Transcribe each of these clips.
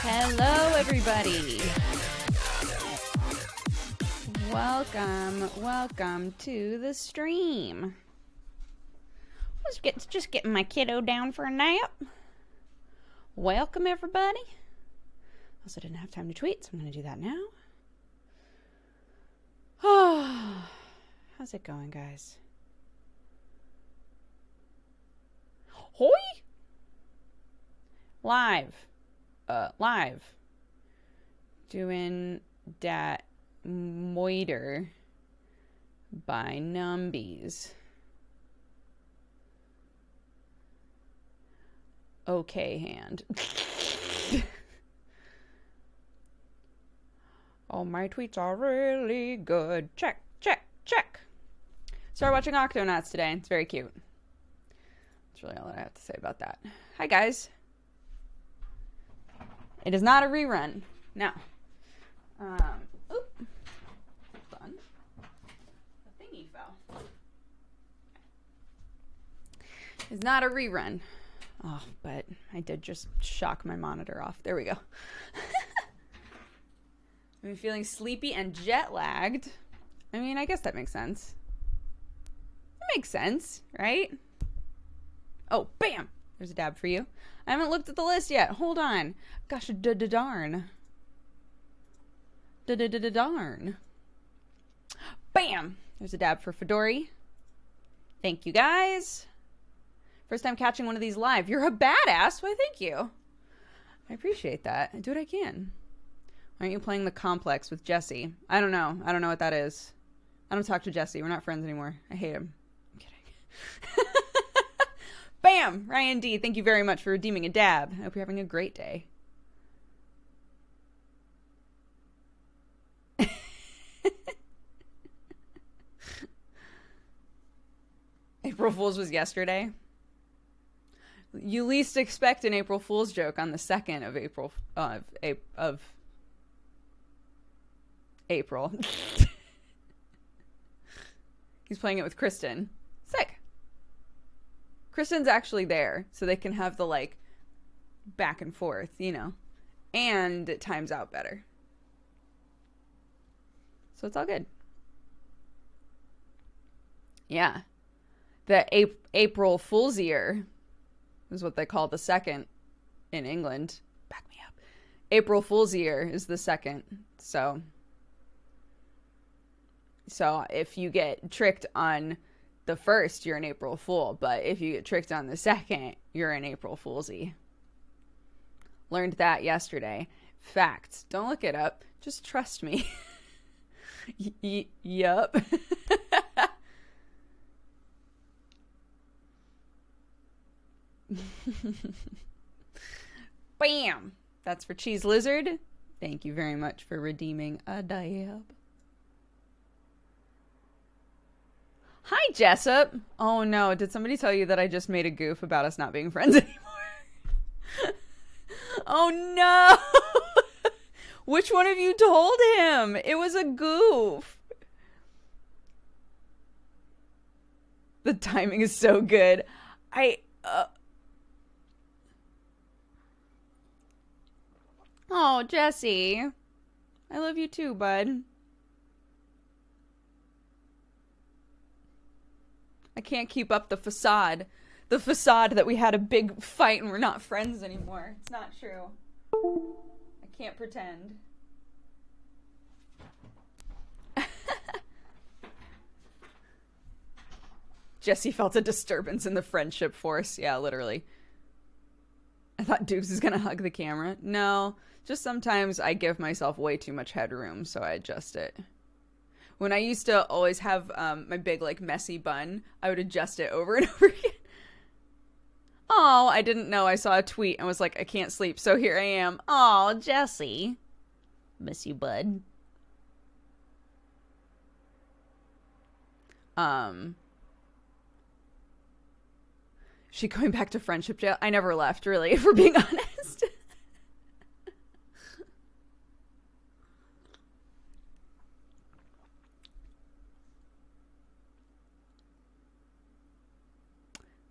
Hello, everybody. Welcome to the stream. Just getting my kiddo down for a nap. Welcome, everybody. Also didn't have time to tweet, so I'm going to do that now. Oh, how's it going, guys? Hoi! Live. Doing dat moiter by Numbies. Okay, hand. Oh, my tweets are really good. Check. Started watching Octonauts today. It's very cute. That's really all that I have to say about that. Hi, guys. It is not a rerun. No. Hold on. The thingy fell. It's not a rerun. Oh, but I did just shock my monitor off. There we go. I'm feeling sleepy and jet lagged. I mean, I guess that makes sense. It makes sense, right? Oh, bam! There's a dab for you. I haven't looked at the list yet. Hold on. Gosh, darn. Darn. Bam! There's a dab for Fedori. Thank you, guys. First time catching one of these live. You're a badass. Why, thank you. I appreciate that. I do what I can. Why aren't you playing the complex with Jesse? I don't know. I don't know what that is. I don't talk to Jesse. We're not friends anymore. I hate him. I'm kidding. Bam! Ryan D, thank you very much for redeeming a dab. I hope you're having a great day. April Fool's was yesterday. You least expect an April Fool's joke on the 2nd of April. April. He's playing it with Kristen. Sick. Kristen's actually there, so they can have the, like, back and forth, you know. And it times out better. So it's all good. Yeah. The April Fool's Year is what they call the 2nd in England. Back me up. April Fool's Year is the 2nd. So if you get tricked on the 1st, you're an April Fool. But if you get tricked on the 2nd, you're an April Foolsy. Learned that yesterday. Facts. Don't look it up. Just trust me. Yup. Bam! That's for Cheese Lizard. Thank you very much for redeeming a dab. Hi, Jessup. Oh no, did somebody tell you that I just made a goof about us not being friends anymore? Oh no! Which one of you told him? It was a goof. The timing is so good. Oh, Jesse. I love you too, bud. I can't keep up the facade. The facade that we had a big fight and we're not friends anymore. It's not true. I can't pretend. Jesse felt a disturbance in the friendship force. Yeah, literally. I thought Dukes is gonna hug the camera. No, just sometimes I give myself way too much headroom, so I adjust it. When I used to always have my big, like, messy bun, I would adjust it over and over again. Oh, I didn't know. I saw a tweet and was like, I can't sleep, so here I am. Oh, Jesse. Miss you, bud. She going back to friendship jail? I never left, really, if we're being honest.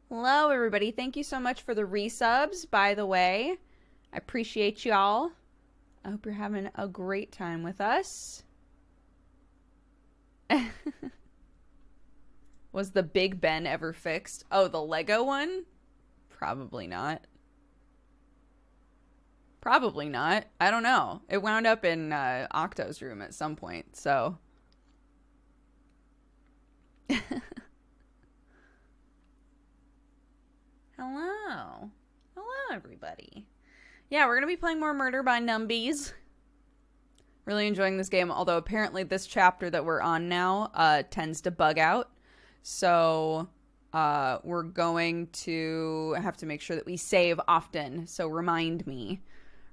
Hello, everybody. Thank you so much for the resubs, by the way. I appreciate y'all. I hope you're having a great time with us. Was the Big Ben ever fixed? Oh, the Lego one? Probably not. Probably not. I don't know. It wound up in Octo's room at some point, so. Hello. Hello, everybody. Yeah, we're going to be playing more Murder by Numbies. Really enjoying this game, although apparently this chapter that we're on now tends to bug out. So we're going to have to make sure that we save often. So remind me.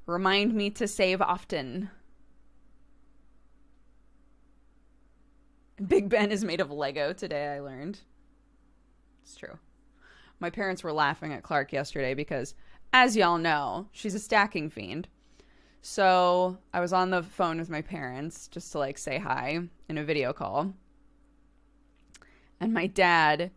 Remind me to save often. Big Ben is made of Lego today, I learned. It's true. My parents were laughing at Clark yesterday because, as y'all know, she's a stacking fiend. So I was on the phone with my parents just to like say hi in a video call. And my dad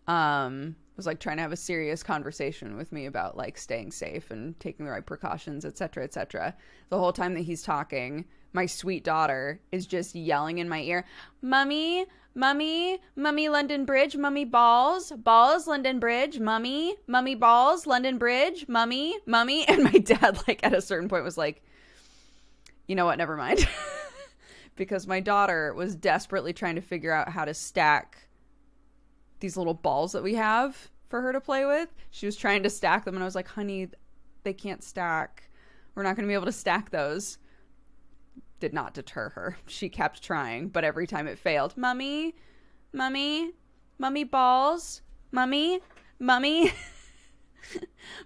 was like trying to have a serious conversation with me about like staying safe and taking the right precautions, etc., etc. The whole time that he's talking, my sweet daughter is just yelling in my ear, "Mummy, Mummy, Mummy, London Bridge, Mummy balls, balls, London Bridge, Mummy, Mummy balls, London Bridge, Mummy, Mummy." And my dad, like at a certain point, was like, "You know what? Never mind," because my daughter was desperately trying to figure out how to stack these little balls that we have for her to play with. She was trying to stack them, and I was like, "Honey, they can't stack. We're not going to be able to stack those." Did not deter her. She kept trying, but every time it failed. "Mummy, Mummy, Mummy balls, Mummy, Mummy."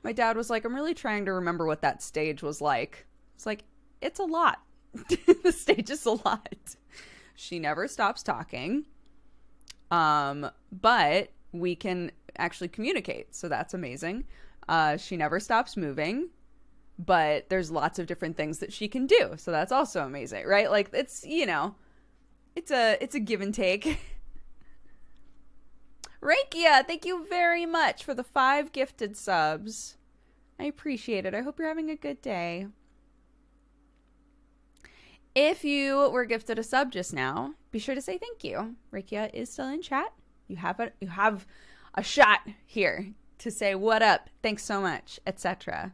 My dad was like, "I'm really trying to remember what that stage was like." It's like, it's a lot. The stage is a lot. She never stops talking. But we can actually communicate, so that's amazing. She never stops moving, but there's lots of different things that she can do, so that's also amazing, right? Like, it's, you know, it's a give and take. Rakia, thank you very much for the 5 gifted subs. I appreciate it. I hope you're having a good day. If you were gifted a sub just now, be sure to say thank you. Rakia is still in chat. You have a shot here to say what up, thanks so much, etc.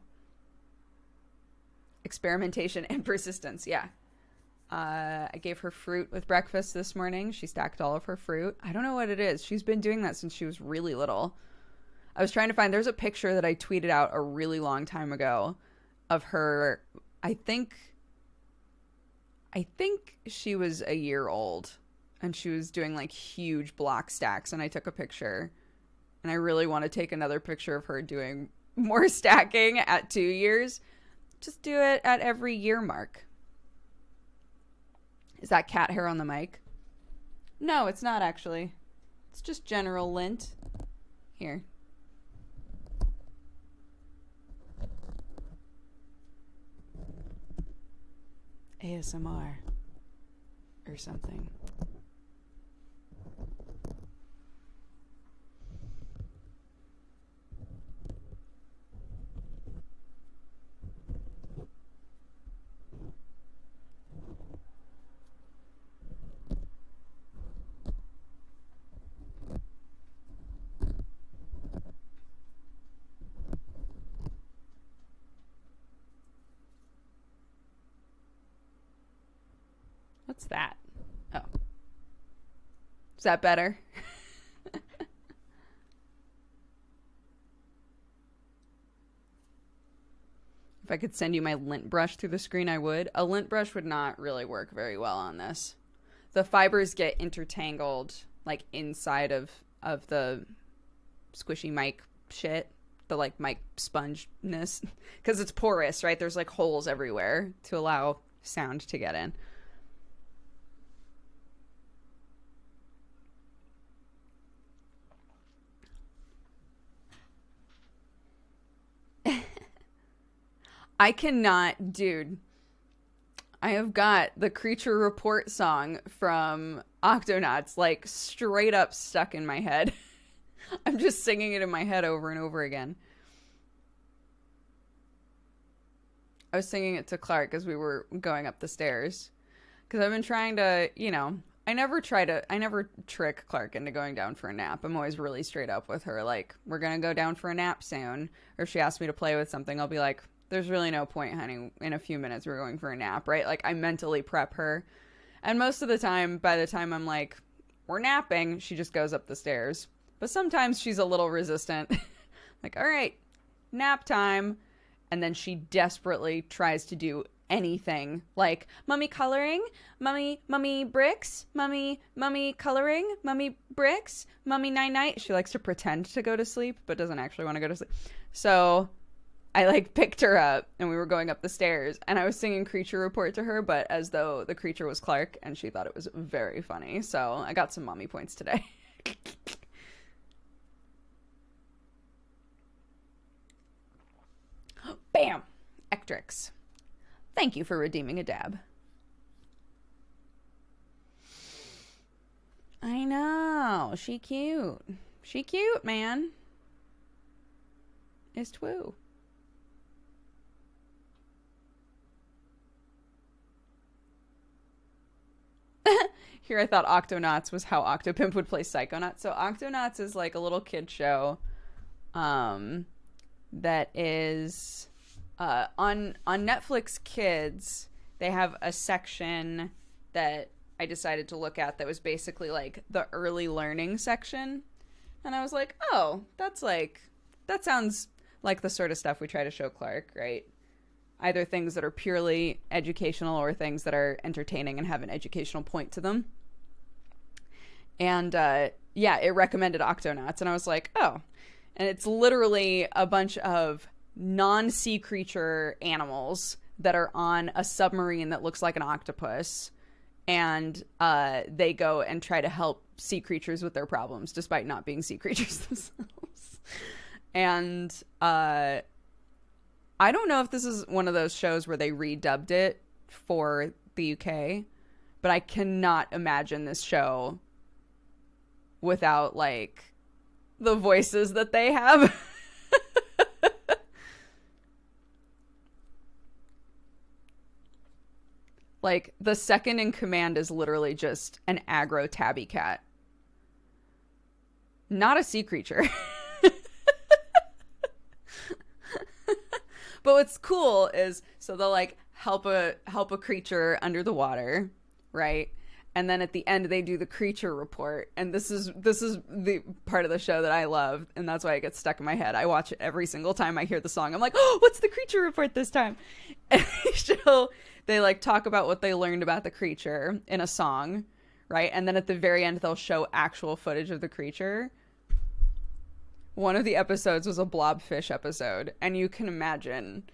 Experimentation and persistence, yeah. I gave her fruit with breakfast this morning. She stacked all of her fruit. I don't know what it is. She's been doing that since she was really little. I was trying to find, there's a picture that I tweeted out a really long time ago of her. I think she was a year old and she was doing like huge block stacks, and I took a picture, and I really want to take another picture of her doing more stacking at 2 years. Just do it at every year mark. Is that cat hair on the mic? No, it's not actually. It's just general lint. Here. ASMR or something. What's that? Oh. Is that better? If I could send you my lint brush through the screen, I would. A lint brush would not really work very well on this. The fibers get intertangled like inside of the squishy mic shit. The like mic spongeness. Because it's porous, right? There's like holes everywhere to allow sound to get in. I cannot, dude. I have got the Creature Report song from Octonauts, like, straight up stuck in my head. I'm just singing it in my head over and over again. I was singing it to Clark as we were going up the stairs. Because I've been trying to, I never trick Clark into going down for a nap. I'm always really straight up with her. Like, we're going to go down for a nap soon. Or if she asks me to play with something, I'll be like, there's really no point, honey. In a few minutes, we're going for a nap, right? Like, I mentally prep her. And most of the time, by the time I'm like, we're napping, she just goes up the stairs. But sometimes she's a little resistant. Like, all right, nap time. And then she desperately tries to do anything. Like, mommy coloring, mommy bricks, mommy coloring, mommy bricks, mommy night. She likes to pretend to go to sleep, but doesn't actually want to go to sleep. So I like picked her up and we were going up the stairs and I was singing Creature Report to her, but as though the creature was Clark, and she thought it was very funny. So I got some mommy points today. Bam! Ectrix. Thank you for redeeming a dab. I know. She cute. She cute, man. It's twoo. Here I thought Octonauts was how Octopimp would play Psychonauts. So Octonauts is like a little kid show that is on Netflix Kids. They have a section that I decided to look at that was basically like the early learning section. And I was like, oh, that sounds like the sort of stuff we try to show Clark, right? Either things that are purely educational or things that are entertaining and have an educational point to them. And yeah, it recommended Octonauts. And I was like, oh. And it's literally a bunch of non-sea creature animals that are on a submarine that looks like an octopus. And they go and try to help sea creatures with their problems, despite not being sea creatures themselves. And I don't know if this is one of those shows where they redubbed it for the UK, but I cannot imagine this show without, like, the voices that they have. Like, the second in command is literally just an aggro tabby cat. Not a sea creature. But what's cool is, so they'll like help a creature under the water, right? And then at the end they do the creature report, and this is the part of the show that I love, and that's why it gets stuck in my head. I watch it every single time I hear the song. I'm like, oh, what's the creature report this time? And they like talk about what they learned about the creature in a song, right? And then at the very end they'll show actual footage of the creature. One of the episodes was a blobfish episode, and you can imagine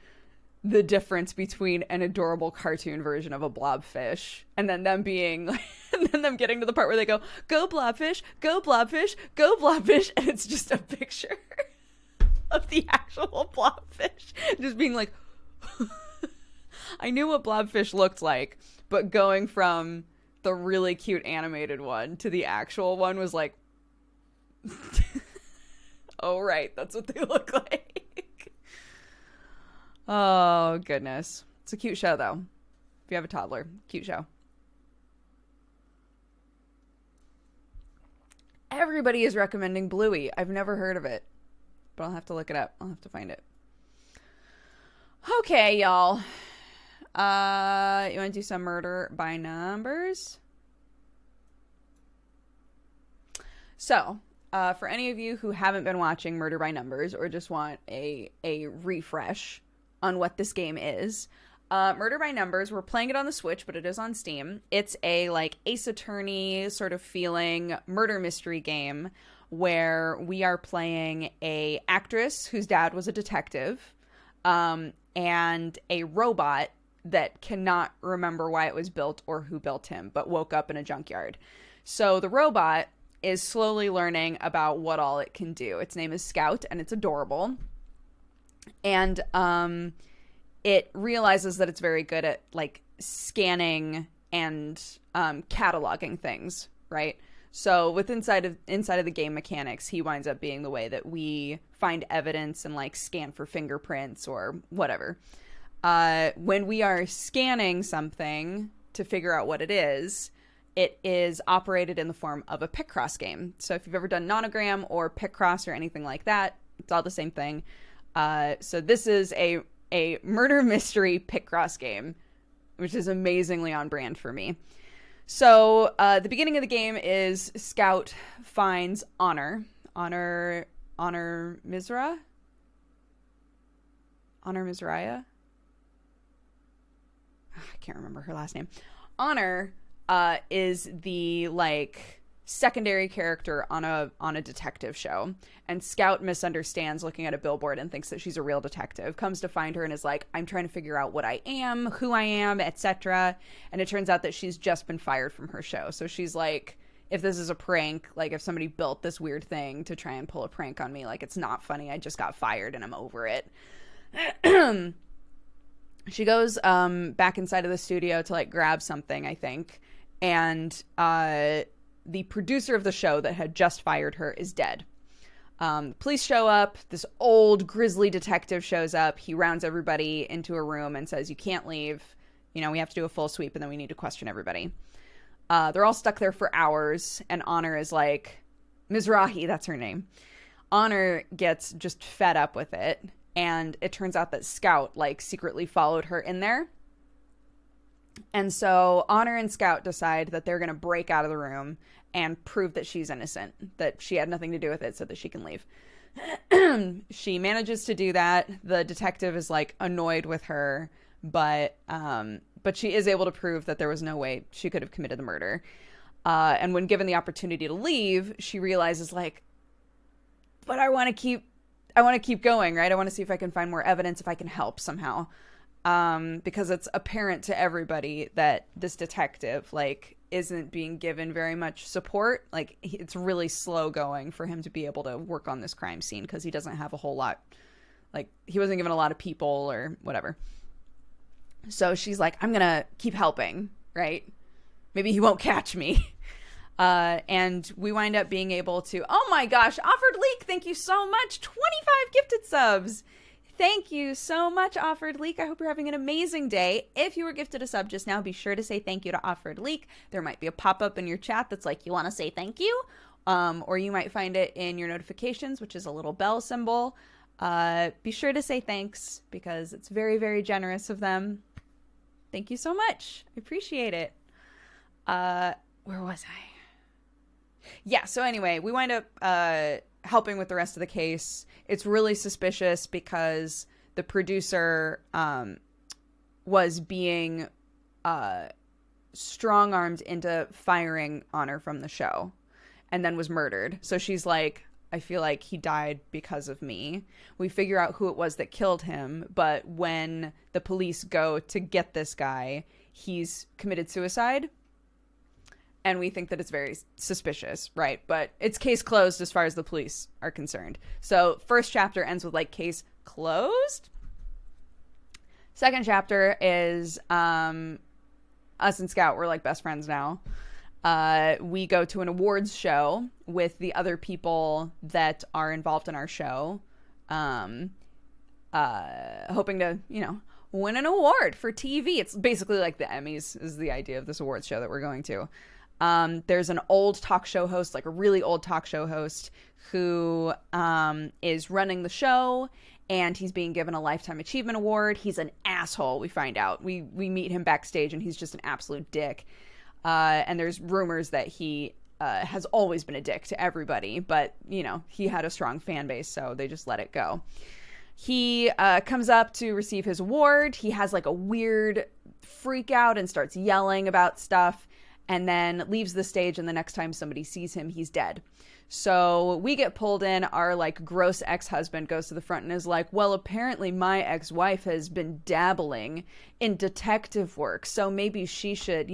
the difference between an adorable cartoon version of a blobfish and then them being, and then them getting to the part where they go blobfish, go blobfish, go blobfish, and it's just a picture of the actual blobfish just being like, I knew what blobfish looked like, but going from the really cute animated one to the actual one was like, oh, right. That's what they look like. Oh, goodness. It's a cute show, though. If you have a toddler, cute show. Everybody is recommending Bluey. I've never heard of it, but I'll have to look it up. I'll have to find it. Okay, y'all. You want to do some murder by numbers? So, for any of you who haven't been watching Murder by Numbers or just want a refresh on what this game is, Murder by Numbers, we're playing it on the Switch, but it is on Steam. It's a like Ace Attorney sort of feeling murder mystery game where we are playing a actress whose dad was a detective, and a robot that cannot remember why it was built or who built him, but woke up in a junkyard. So the robot is slowly learning about what all it can do. Its name is Scout, and it's adorable. And it realizes that it's very good at like scanning and cataloging things, right? So with inside of the game mechanics, he winds up being the way that we find evidence and like scan for fingerprints or whatever. when we are scanning something to figure out what it is operated in the form of a pick cross game. So if you've ever done nonogram or pick cross or anything like that, it's all the same thing. So this is a murder mystery pick cross game, which is amazingly on brand for me. So the beginning of the game is Scout finds Honor Mizraya. I can't remember her last name. Honor is the secondary character on a detective show, and Scout misunderstands looking at a billboard and thinks that she's a real detective, comes to find her and is like, I'm trying to figure out what I am, who I am, etc. And it turns out that she's just been fired from her show. So she's like, if this is a prank, if somebody built this weird thing to try and pull a prank on me, it's not funny, I just got fired and I'm over it. She goes back inside of the studio to grab something, I think, and the producer of the show that had just fired her is dead. Police show up. This old grizzly detective shows up. He rounds everybody into a room and says, you can't leave. We have to do a full sweep and then we need to question everybody. They're all stuck there for hours, and Honor is like, Mizrahi, that's her name. Honor gets just fed up with it, and it turns out that Scout secretly followed her in there. And so Honor and Scout decide that they're going to break out of the room and prove that she's innocent, that she had nothing to do with it, so that she can leave. She manages to do that. The detective is annoyed with her, but she is able to prove that there was no way she could have committed the murder. And when given the opportunity to leave, she realizes but I want to keep going, right? I want to see if I can find more evidence, if I can help somehow. Because it's apparent to everybody that this detective, isn't being given very much support. It's really slow going for him to be able to work on this crime scene because he doesn't have a whole lot. He wasn't given a lot of people or whatever. So she's like, I'm going to keep helping, right? Maybe he won't catch me. And we wind up being able to, oh my gosh, Offered Leak, thank you so much. 25 gifted subs. Thank you so much, Offered Leak. I hope you're having an amazing day. If you were gifted a sub just now, be sure to say thank you to Offered Leak. There might be a pop-up in your chat that's you want to say thank you. Or you might find it in your notifications, which is a little bell symbol. Be sure to say thanks because it's very, very generous of them. Thank you so much. I appreciate it. Where was I? Yeah, so anyway, we wind up helping with the rest of the case. It's really suspicious because the producer was being strong-armed into firing Honor from the show and then was murdered. So she's like, I feel like he died because of me. We figure out who it was that killed him, but when the police go to get this guy, he's committed suicide. And we think that it's very suspicious, right? But it's case closed as far as the police are concerned. So first chapter ends with case closed. Second chapter is us and Scout. We're best friends now. We go to an awards show with the other people that are involved in our show, hoping to, win an award for TV. It's basically the Emmys is the idea of this awards show that we're going to. There's an old talk show host, a really old talk show host who is running the show, and he's being given a Lifetime Achievement Award. He's an asshole, we find out. We meet him backstage, and he's just an absolute dick. And there's rumors that he has always been a dick to everybody, but, he had a strong fan base, so they just let it go. He comes up to receive his award. He has a weird freak out and starts yelling about stuff, and then leaves the stage, and the next time somebody sees him, he's dead. So we get pulled in. Our gross ex-husband goes to the front and is like, well, apparently my ex-wife has been dabbling in detective work, so maybe she should,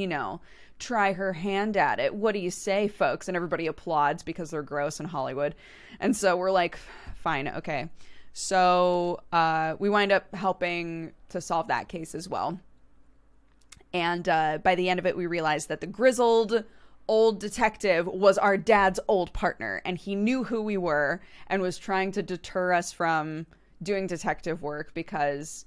try her hand at it. What do you say, folks? And everybody applauds because they're gross in Hollywood. And so we're like, fine, okay. So we wind up helping to solve that case as well. And by the end of it, we realized that the grizzled old detective was our dad's old partner, and he knew who we were and was trying to deter us from doing detective work because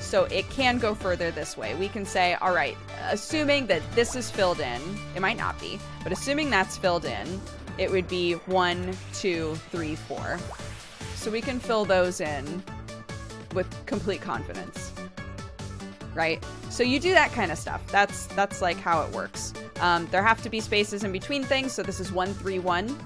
So it can go further this way. We can say, all right, assuming that this is filled in, it might not be, but assuming that's filled in, it would be 1, 2, 3, 4. So we can fill those in with complete confidence, right? So you do that kind of stuff. That's like how it works. There have to be spaces in between things. So this is 1, 3, 1.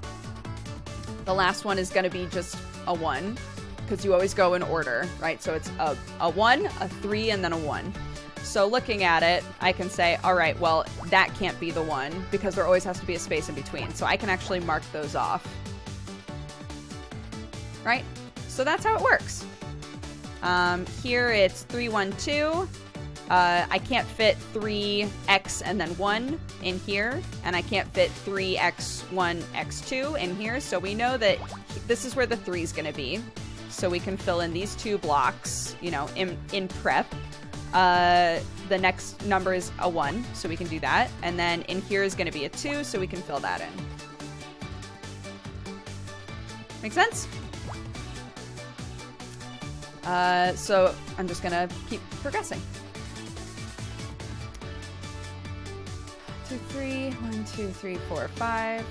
The last one is going to be just a 1 because you always go in order, right? So it's a 1, a 3, and then a 1. So looking at it, I can say, all right, well, that can't be the 1 because there always has to be a space in between. So I can actually mark those off, right? So that's how it works. Here it's 3, 1, 2. I can't fit 3x and then 1 in here, and I can't fit 3x1, x2 in here, so we know that this is where the 3 is going to be. So we can fill in these 2 blocks, you know, in prep. The next number is a 1, so we can do that. And then in here is going to be a 2, so we can fill that in. Make sense? So I'm just going to keep progressing. 2, 3, 1, 2, 3, 4, 5.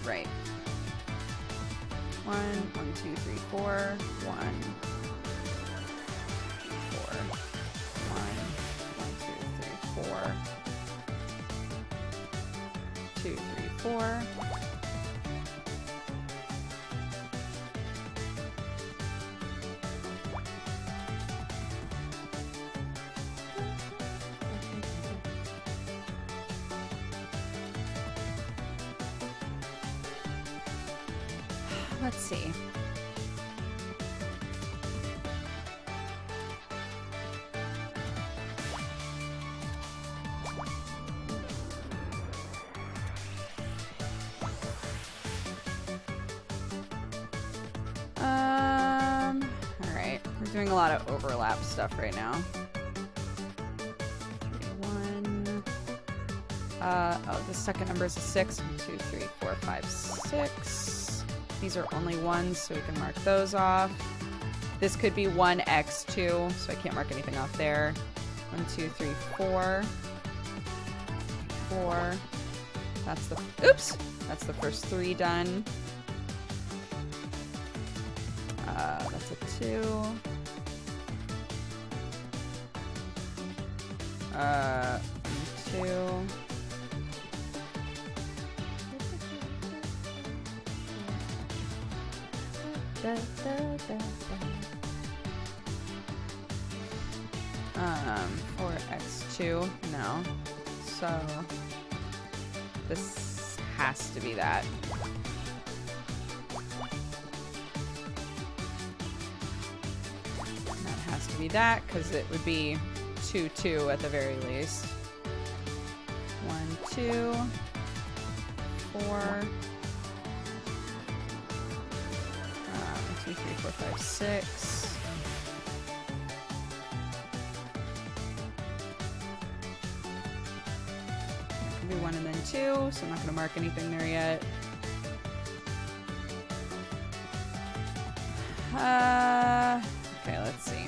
Right. 1, 1, 2, 3, 4, 1, 4, 1, 1, 2, 3, 4, 2, 3, 4. Let's see. All right. We're doing a lot of overlap stuff right now. 1. Oh, the second number is a 6. 1, 2, 3, 4, 5, 6. These are only 1s, so we can mark those off. This could be 1x2, so I can't mark anything off there. 1, 2, 3, 4. 4. That's the, oops! That's the first 3 done. That's a 2. 2. Da, da, da, da. 4x2, no. So this has to be that. And that has to be that because it would be 2, 2 at the very least. 1, 2, 4. 2, 3, 4, 5, 6. That could be 1 and then 2, so I'm not going to mark anything there yet. Okay, let's see.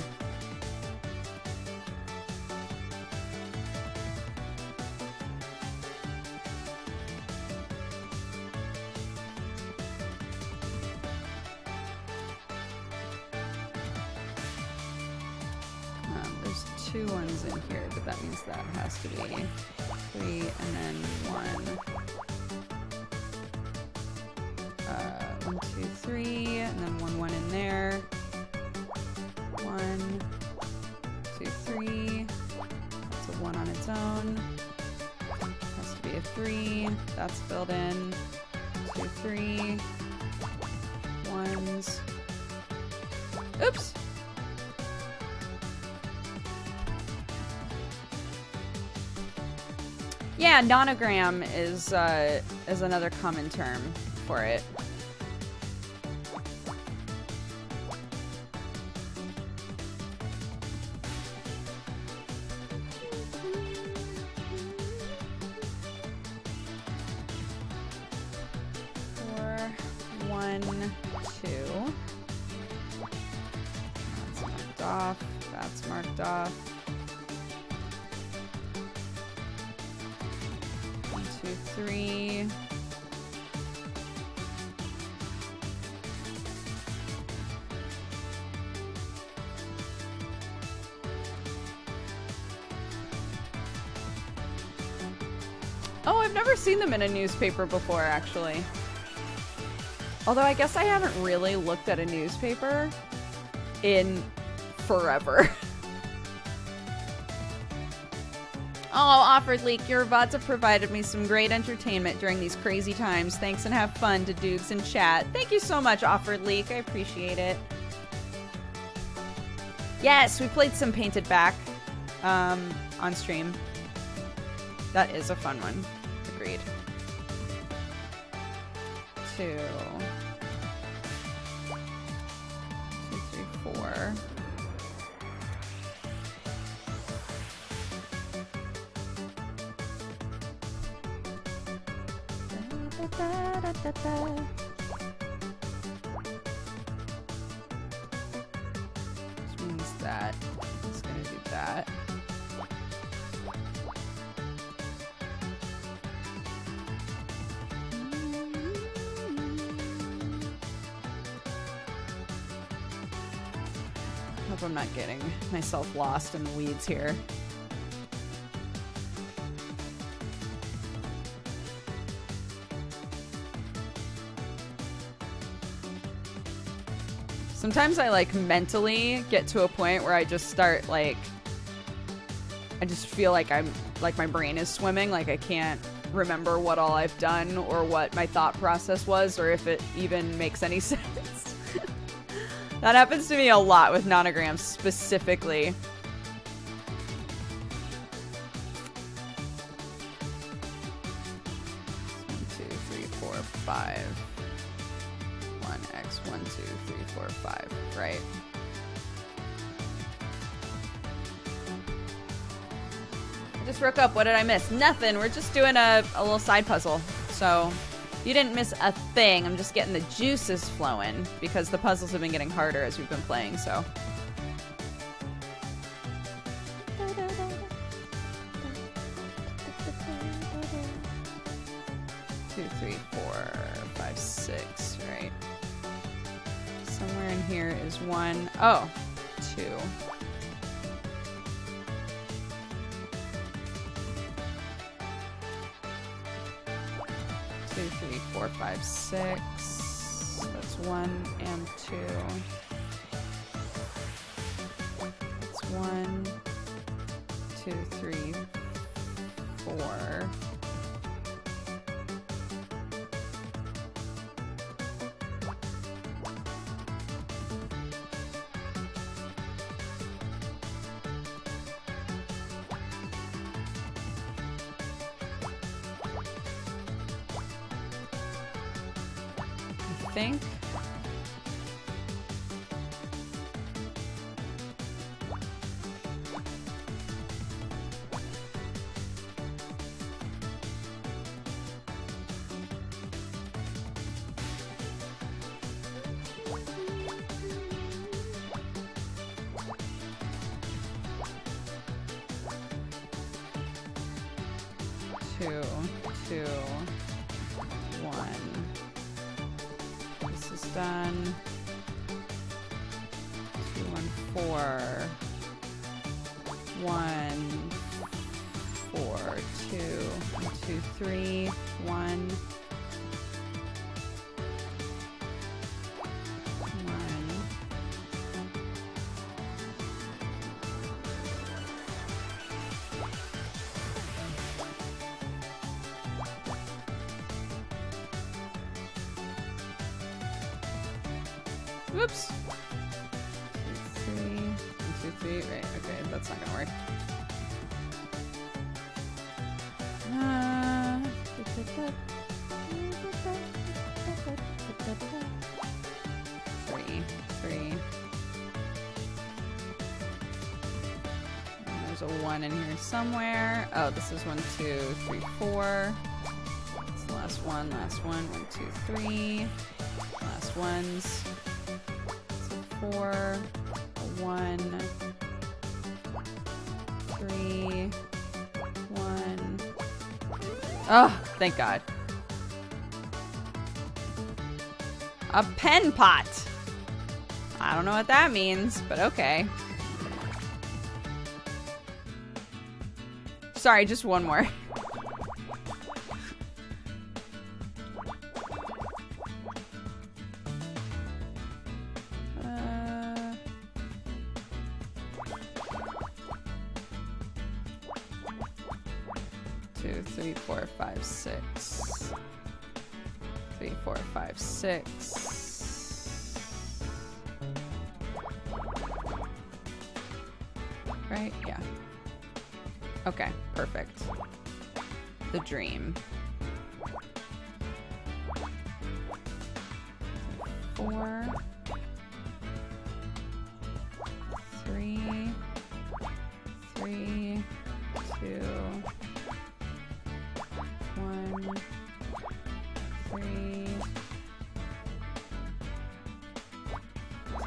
There's 2 1s in here, but that means that has to be 3 and then 1. 1, 2, 3, and then 1, 1 in there. 1, 2, 3. That's a 1 on its own. Has to be a 3. That's filled in. 2, 3. 1s. Oops! Yeah, nonogram is another common term for it. Off. That's marked off. 1, 2, 3. Oh, I've never seen them in a newspaper before, actually. Although I guess I haven't really looked at a newspaper in forever. Oh, Offered Leak, your VODs have provided me some great entertainment during these crazy times. Thanks and have fun to dudes in chat. Thank you so much, Offered Leak. I appreciate it. Yes, we played some Painted Back on stream. That is a fun one. Agreed. 2, 3, 4. Which means that it's gonna do that. Hope I'm not getting myself lost in the weeds here. Sometimes I like mentally get to a point where I just start like, I just feel like my brain is swimming, like I can't remember what all I've done or what my thought process was or if it even makes any sense. That happens to me a lot with nanograms specifically. 1, 2, 3, 4, 5. 1x, 1, 2, 3, 4, 5, right? I just woke up. What did I miss? Nothing. We're just doing a little side puzzle. So you didn't miss a thing. I'm just getting the juices flowing because the puzzles have been getting harder as we've been playing, so. 2, 3, 4, 5, 6, right? Somewhere in here is 1. Oh, 2. 2, 3, 4, 5, 6. That's 1 and 2. That's 1, 2, 3, 4. I think. Two, 2, 1. This is done. 2, 1, 4. 1, 4, 2, 1, 2, 3, 1. 1. Whoops. 2, 3. 1, 2, 3. Right. Okay, that's not gonna work. 3, 3. And there's a 1 in here somewhere. Oh, this is 1, 2, 3, 4. It's the last one. Last one. 1, 2, 3. Last ones. 4, a 1, 3, 1. Oh, thank God. A pen pot. I don't know what that means, but okay. Sorry, just one more. Two, 3, 4, 5, 6. 3, 4, 5, 6. Right? Yeah. Okay, perfect. The dream. 4, 3, 3, 2, 1, 3,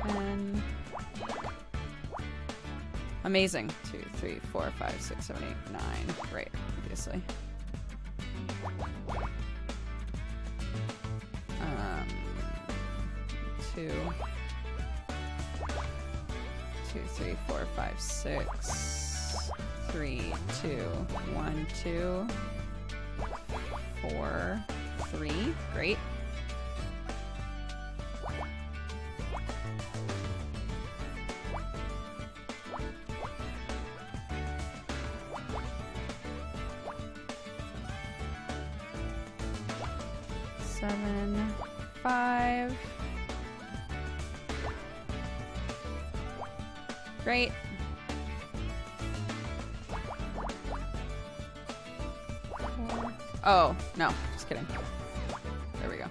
10. Amazing. 2, 3, 4, 5, 6, 7, 8, 9. Right, obviously. 2, 3, 4, 5, 6. 3, 2, 1, 2. 4, 3. Great. Seven, 5. Great. Oh, no. Just kidding. There we go.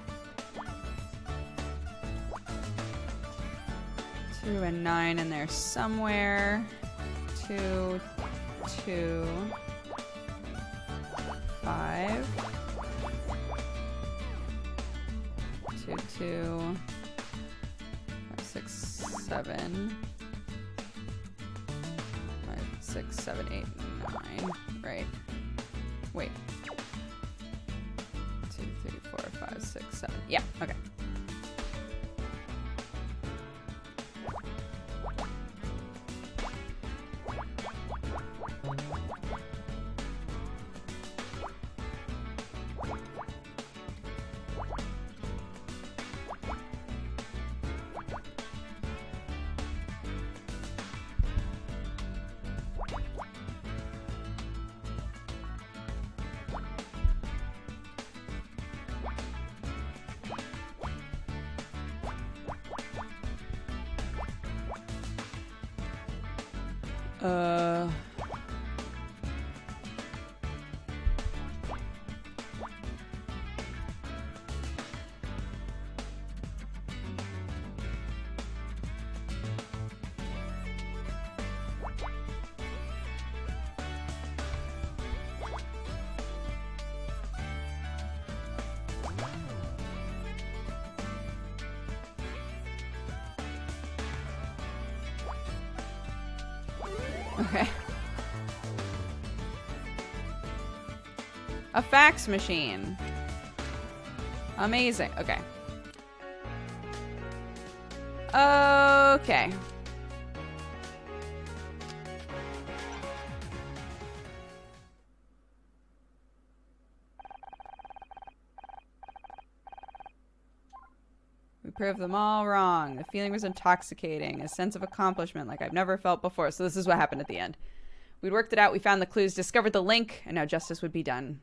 2 and 9 in there somewhere. 2, 2, 5. 2, 2, 5, 6, 7. 5, 6, 7, 8, 9. Right. Wait. 2, 3, 4, 5, 6, 7. Yeah, okay. Okay. A fax machine. Amazing. Okay. Okay. We proved them all wrong. The feeling was intoxicating. A sense of accomplishment like I've never felt before. So this is what happened at the end. We'd worked it out. We found the clues, discovered the link, and now justice would be done.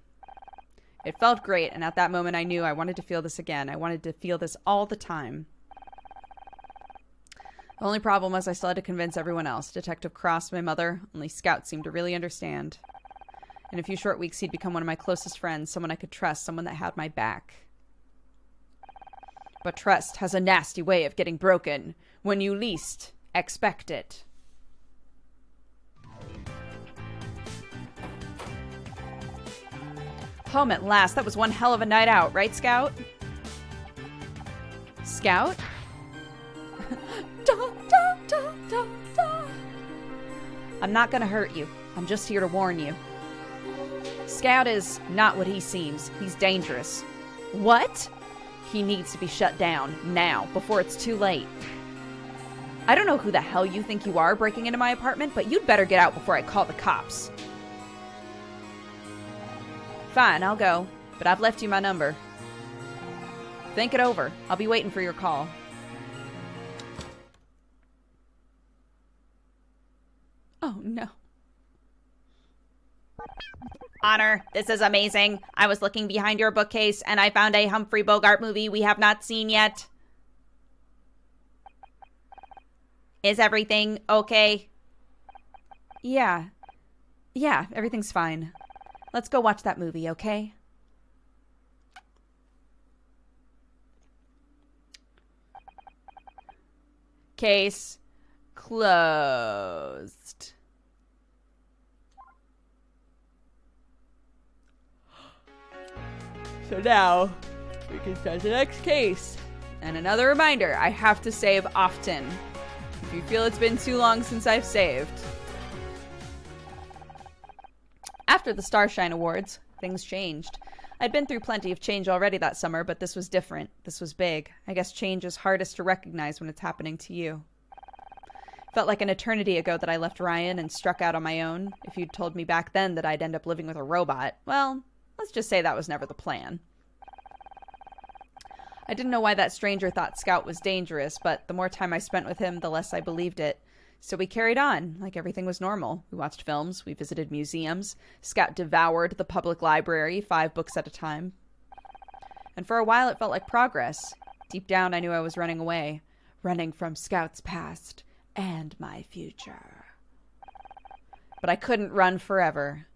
It felt great, and at that moment I knew I wanted to feel this again. I wanted to feel this all the time. The only problem was I still had to convince everyone else. Detective Cross, my mother, only Scout seemed to really understand. In a few short weeks, he'd become one of my closest friends, someone I could trust, someone that had my back. But trust has a nasty way of getting broken when you least expect it. Home at last. That was one hell of a night out, right, Scout? Scout? Da, da, da, da, da. I'm not gonna hurt you. I'm just here to warn you. Scout is not what he seems. He's dangerous. What? He needs to be shut down, now, before it's too late. I don't know who the hell you think you are breaking into my apartment, but you'd better get out before I call the cops. Fine, I'll go, but I've left you my number. Think it over. I'll be waiting for your call. Oh, no. Honor, this is amazing. I was looking behind your bookcase and I found a Humphrey Bogart movie we have not seen yet. Is everything okay? Yeah. Yeah, everything's fine. Let's go watch that movie, okay? Case closed. So now, we can start the next case. And another reminder, I have to save often. If you feel it's been too long since I've saved. After the Starshine Awards, things changed. I'd been through plenty of change already that summer, but this was different. This was big. I guess change is hardest to recognize when it's happening to you. Felt like an eternity ago that I left Ryan and struck out on my own. If you'd told me back then that I'd end up living with a robot, well, let's just say that was never the plan. I didn't know why that stranger thought Scout was dangerous, but the more time I spent with him, the less I believed it. So we carried on, like everything was normal. We watched films, we visited museums. Scout devoured the public library, 5 books at a time. And for a while it felt like progress. Deep down I knew I was running away. Running from Scout's past and my future. But I couldn't run forever.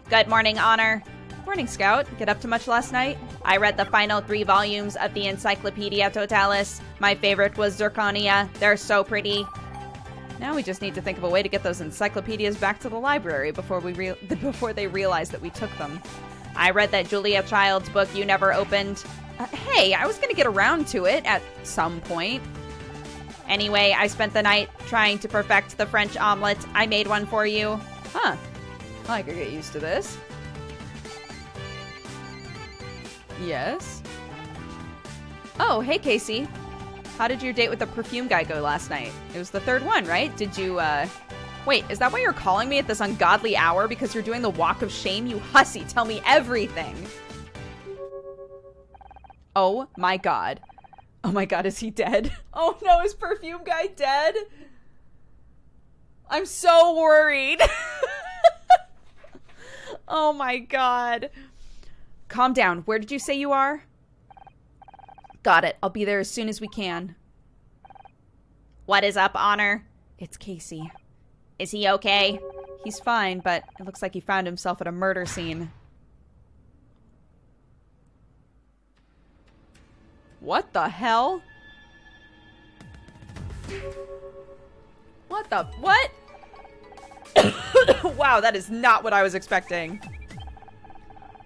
Good morning, Honor. Morning, Scout. Get up to much last night? I read the final 3 volumes of the Encyclopedia Totalis. My favorite was Zirconia. They're so pretty. Now we just need to think of a way to get those encyclopedias back to the library before they realize that we took them. I read that Julia Child's book you never opened. Hey, I was going to get around to it at some point. Anyway, I spent the night trying to perfect the French omelet. I made one for you. Huh. I could get used to this. Yes. Oh, hey, Casey. How did your date with the perfume guy go last night? It was the 3rd one, right? Did you, Wait, is that why you're calling me at this ungodly hour? Because you're doing the walk of shame? You hussy, tell me everything. Oh my god. Oh my god, is he dead? Oh no, is perfume guy dead? I'm so worried. Oh my god. Calm down. Where did you say you are? Got it. I'll be there as soon as we can. What is up, Honor? It's Casey. Is he okay? He's fine, but it looks like he found himself at a murder scene. What the hell? What the... What? Wow, that is not what I was expecting.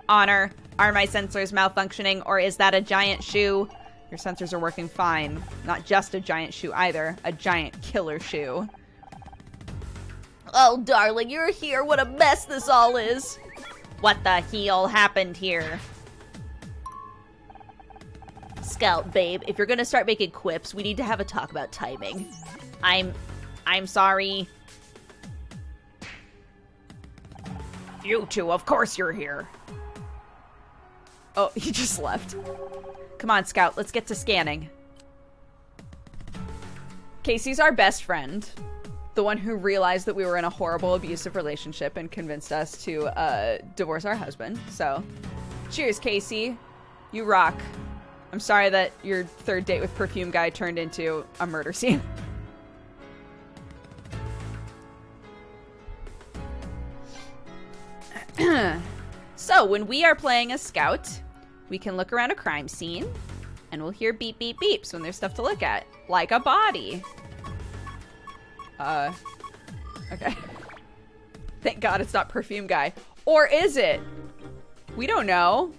Honor, are my sensors malfunctioning, or is that a giant shoe? Your sensors are working fine. Not just a giant shoe either. A giant killer shoe. Oh, darling, you're here. What a mess this all is. What the heel happened here? Scout, babe, if you're gonna start making quips, we need to have a talk about timing. I'm sorry. You two, of course you're here. Oh, he just left. Come on, Scout, let's get to scanning. Casey's our best friend. The one who realized that we were in a horrible, abusive relationship and convinced us to divorce our husband. So, cheers, Casey. You rock. I'm sorry that your 3rd date with perfume guy turned into a murder scene. So, when we are playing a scout, we can look around a crime scene, and we'll hear beep, beep, beeps when there's stuff to look at. Like a body. Okay. Thank God it's not perfume guy. Or is it? We don't know.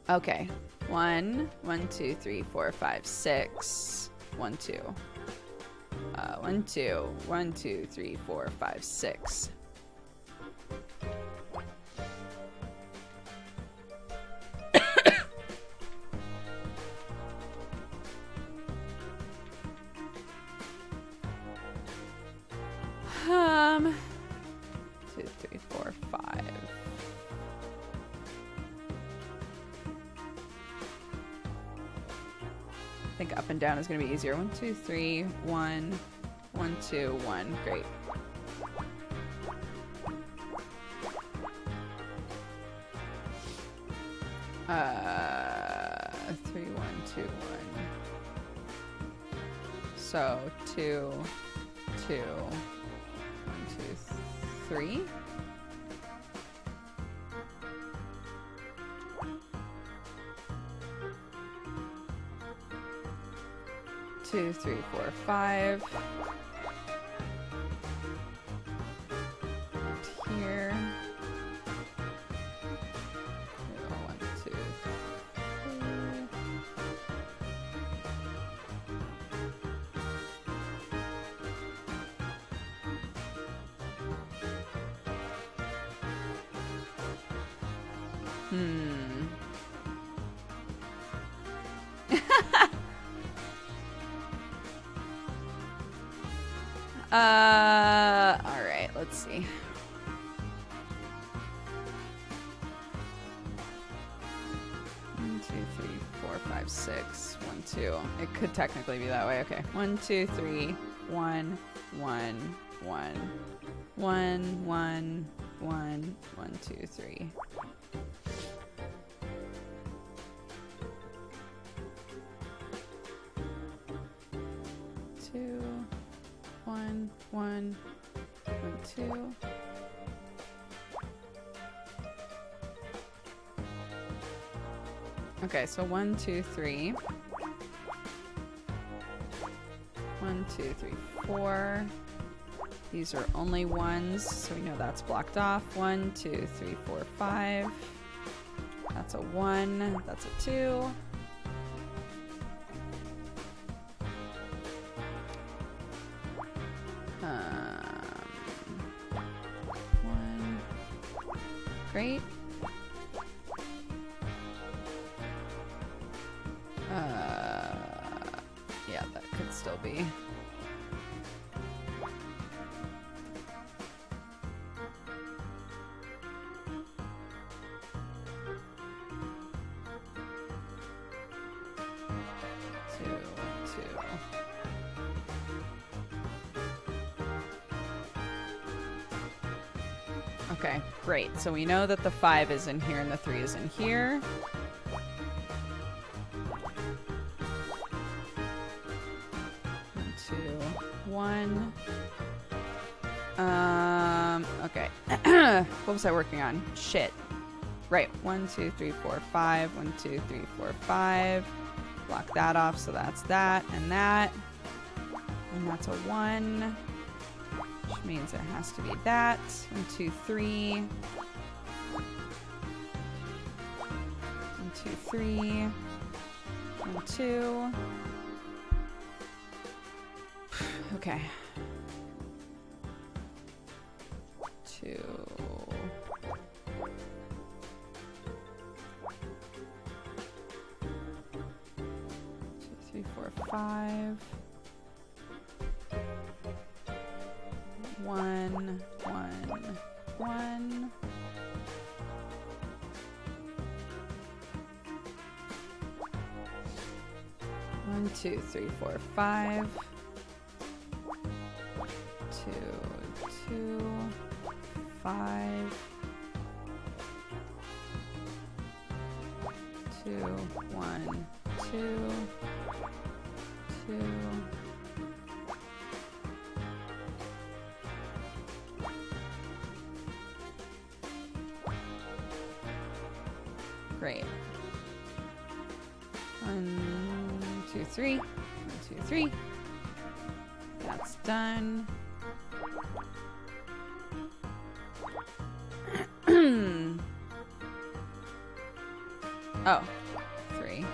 Okay. 1, 1, 2, 3, 4, 5, 6. 1, 2. 1, 2, 1, 2, 3, 4, 5, 6. Um, 2, 3, 4, 5. I think up and down is going to be easier. 1, 2, 3, 1, 1, 2, 1. Great. Uh, 3, 1, 2, 1. So 2, 2, 1, 2, 3. Two, 3, 4, 5. And here. 1, 2, 3. All right, let's see. One, 2, 3, 4, 5, 6. 1, 2. It could technically be that way. Okay. 1, 2, 3. 1, 1, 1. 1, 1, 1, 1, 2, 3. Two, 1, 1, 1, 2. Okay, so 1, 2, 3. 1, 2, 3, 4. These are only ones, so we know that's blocked off. 1, 2, 3, 4, 5. That's a 1. That's a 2. One. Great. Yeah, that could still be. Two. Okay, great. So we know that the 5 is in here and the 3 is in here. One, two, one. Okay. What was I working on? Shit. Right. 1, 2, 3, 4, 5. 1, 2, 3, 4, 5. Block that off, so that's that and that. And that's a 1. Which means it has to be that. 1, 2, 3. 1, 2, 3. 1, 2. Okay. 2. 2, 3, 4, 5. 1, 1, 1. One, 2, 3, 4, 5. 2, 2, 5. 2, 1, 2, 2. Great. 1, 2, 3. 1, 2, 3. That's done. Oh, 3.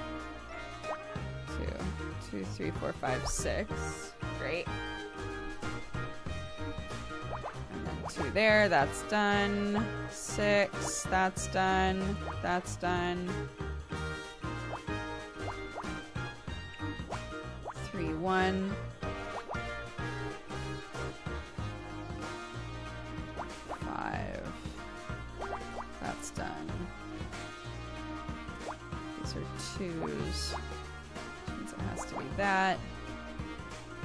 2, 3, 4, 5, 6. Great. And then 2 there. That's done. 6. That's done. That's done. 3, 1. 5. That's done. These are 2s. Means it has to be that.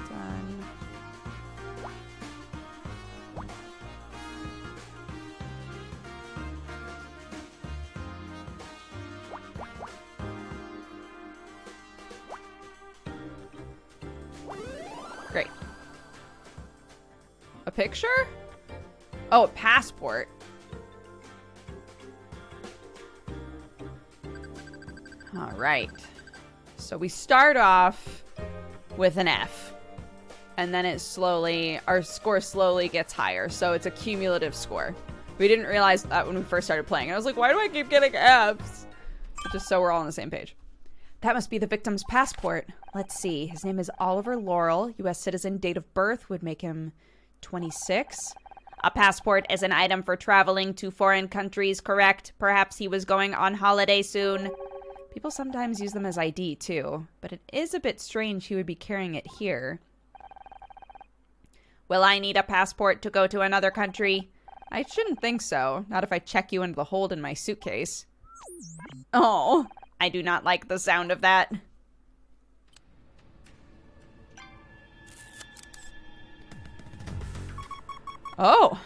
Done. Great. A picture? Oh, a passport. All right. So we start off with an F. And then it slowly, our score slowly gets higher. So it's a cumulative score. We didn't realize that when we first started playing. I was like, why do I keep getting Fs? Just so we're all on the same page. That must be the victim's passport. Let's see. His name is Oliver Laurel. U.S. citizen. Date of birth would make him 26. A passport is an item for traveling to foreign countries, correct? Perhaps he was going on holiday soon. People sometimes use them as ID, too. But it is a bit strange he would be carrying it here. Will I need a passport to go to another country? I shouldn't think so. Not if I check you into the hold in my suitcase. Oh, I do not like the sound of that. Oh,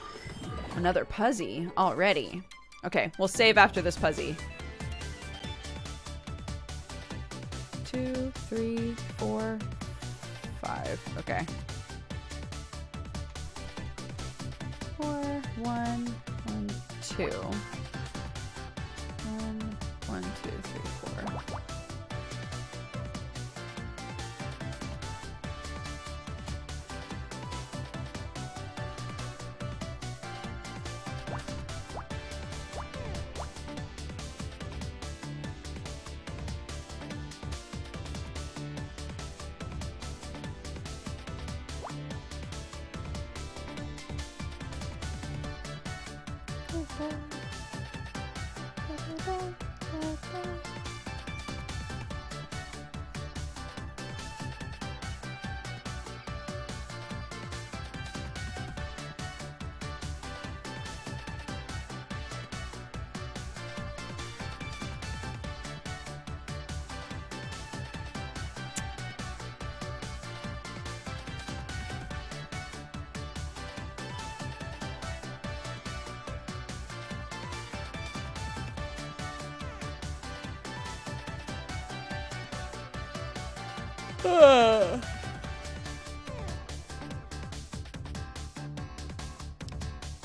another Puzzy already. Okay, we'll save after this Puzzy. 2, 3, 4, 5. Okay. 4, 1, 1, 2. 1, 1, 2, 3, 4.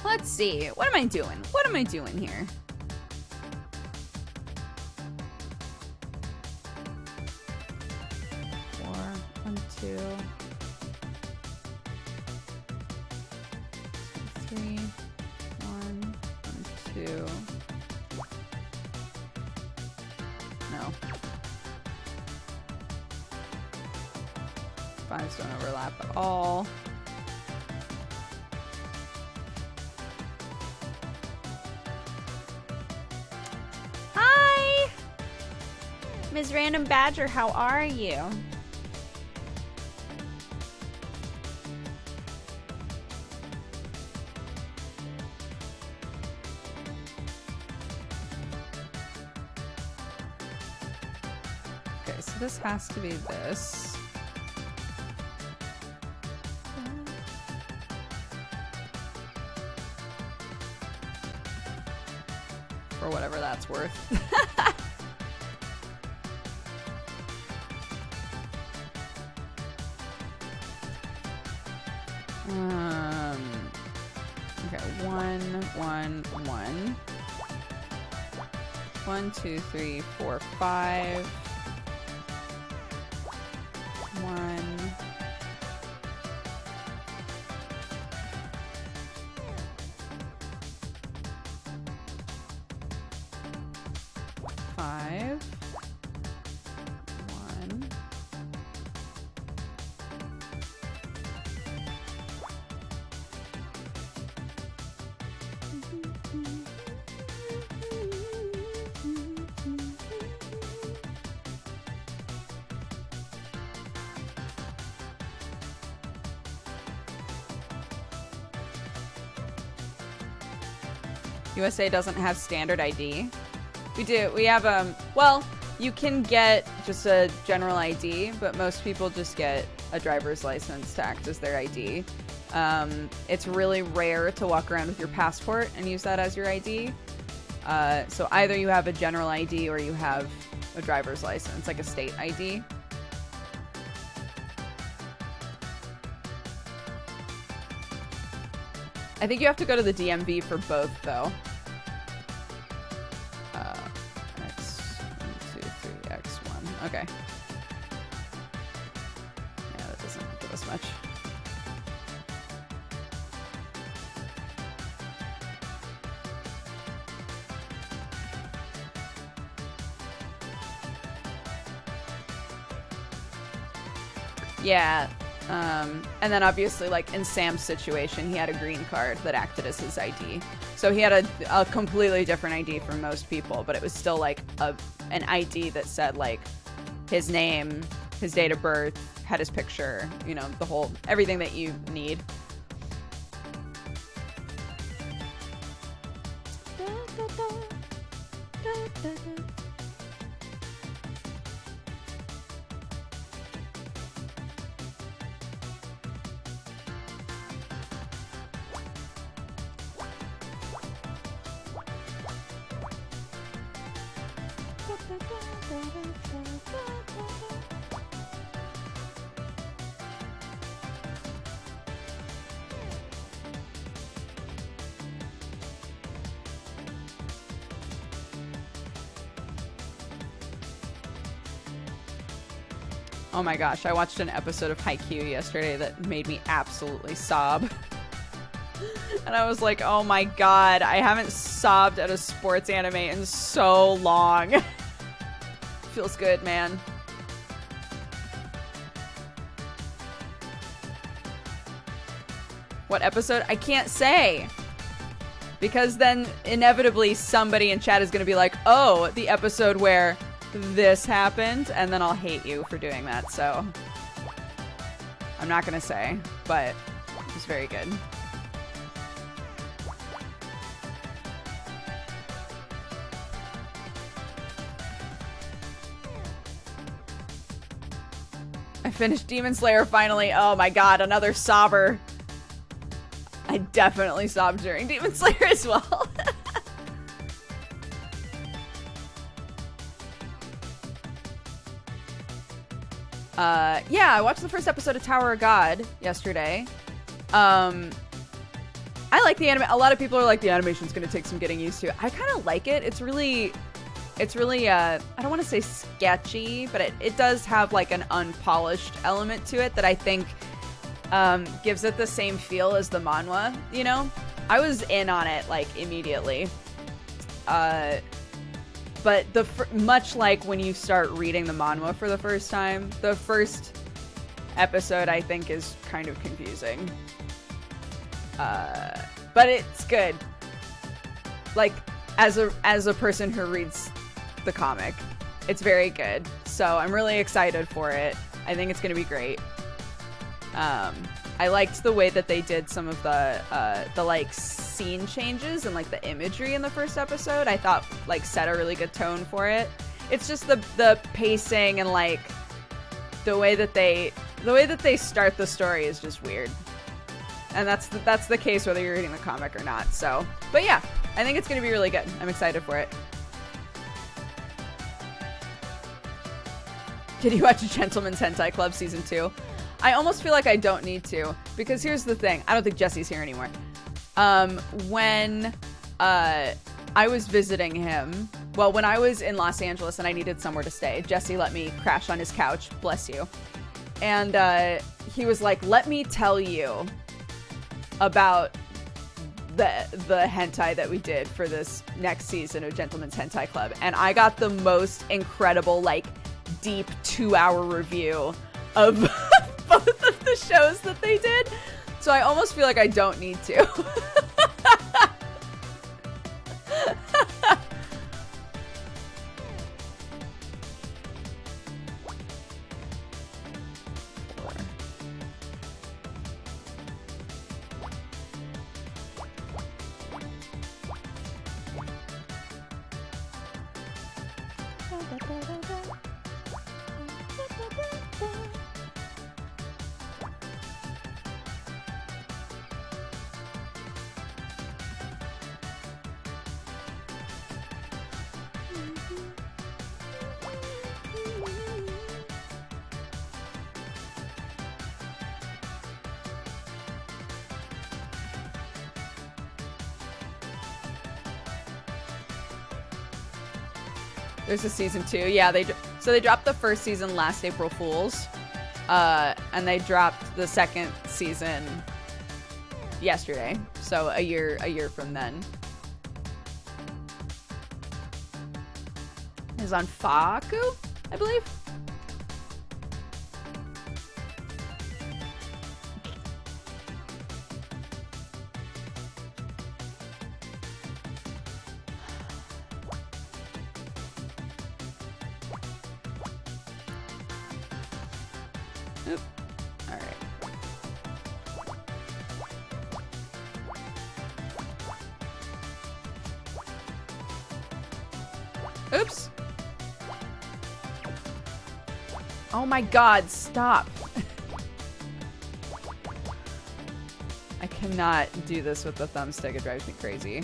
Let's see. What am I doing? What am I doing here? Four, 1, 2, 3, 1, 2. No. 5s don't overlap at all. Hi! Ms. Random Badger, how are you? Okay, so this has to be this. For whatever that's worth. Okay, 1, 1, 1. 1, 2, 3, 4, 5. 1. Five. 1. USA doesn't have standard ID. We do. We have, well, you can get just a general ID, but most people just get a driver's license to act as their ID. It's really rare to walk around with your passport and use that as your ID. So either you have a general ID or you have a driver's license, like a state ID. I think you have to go to the DMV for both, though. X1, 2, 3, X1. Okay. Yeah, that doesn't give us much. Yeah. And then obviously, like, in Sam's situation, he had a green card that acted as his ID. So he had a completely different ID from most people, but it was still, like, an ID that said, like, his name, his date of birth, had his picture, you know, the whole, everything that you need. Oh my gosh, I watched an episode of Haikyuu yesterday that made me absolutely sob. And I was like, oh my god, I haven't sobbed at a sports anime in so long. Feels good, man. What episode? I can't say. Because then inevitably somebody in chat is going to be like, oh, the episode where this happened, and then I'll hate you for doing that, so I'm not gonna say, but it was very good. I finished Demon Slayer finally. Oh my god, another sobber. I definitely sobbed during Demon Slayer as well. Yeah, I watched the first episode of Tower of God yesterday. I like the anime. A lot of people are like, the animation's gonna take some getting used to. I kind of like it. It's really, I don't want to say sketchy, but it does have like an unpolished element to it that I think gives it the same feel as the manhwa, you know? I was in on it like immediately. But much like when you start reading the manhwa for the first time, the first episode I think is kind of confusing. But it's good. Like, as a person who reads the comic, it's very good. So I'm really excited for it. I think it's gonna be great. I liked the way that they did some of the like scene changes and like the imagery in the first episode. I thought like set a really good tone for it. It's just the pacing and like the way that they start the story is just weird. And that's the case whether you're reading the comic or not. So, but yeah, I think it's gonna be really good. I'm excited for it. Did you watch Gentleman's Hentai Club Season 2? I almost feel like I don't need to, because here's the thing. I don't think Jesse's here anymore. When I was visiting him, well, when I was in Los Angeles and I needed somewhere to stay, Jesse let me crash on his couch, bless you. And he was like, let me tell you about the hentai that we did for this next season of Gentleman's Hentai Club. And I got the most incredible, like, deep 2-hour review of both of the shows that they did. So I almost feel like I don't need to. There's a season 2. Yeah, they dropped the first season last April Fools, and they dropped the second season yesterday. So a year from then. Is on Faku, I believe. Oop. All right. Oops. Oh my god, stop. I cannot do this with the thumbstick. It drives me crazy.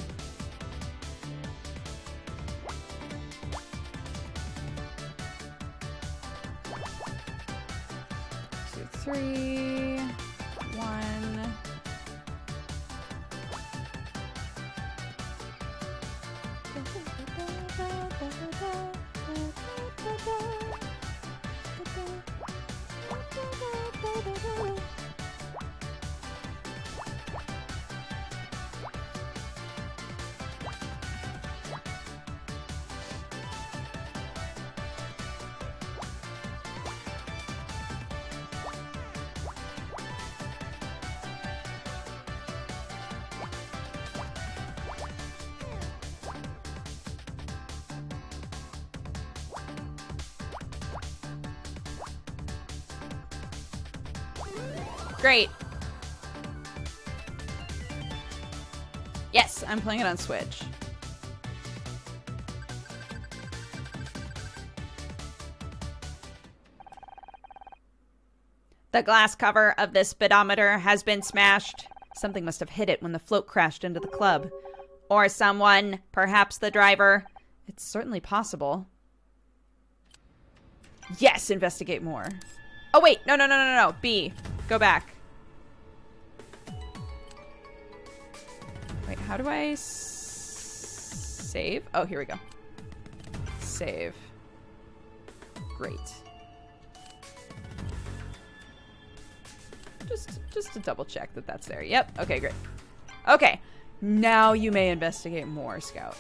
Two, three, one. Great. Yes, I'm playing it on Switch. The glass cover of this speedometer has been smashed. Something must have hit it when the float crashed into the club. Or someone, perhaps the driver. It's certainly possible. Yes, investigate more. Oh, wait. No. B. Go back. Wait, how do I save? Oh, here we go. Save. Great. Just to double check that that's there. Yep. Okay, great. Okay. Now you may investigate more, Scout.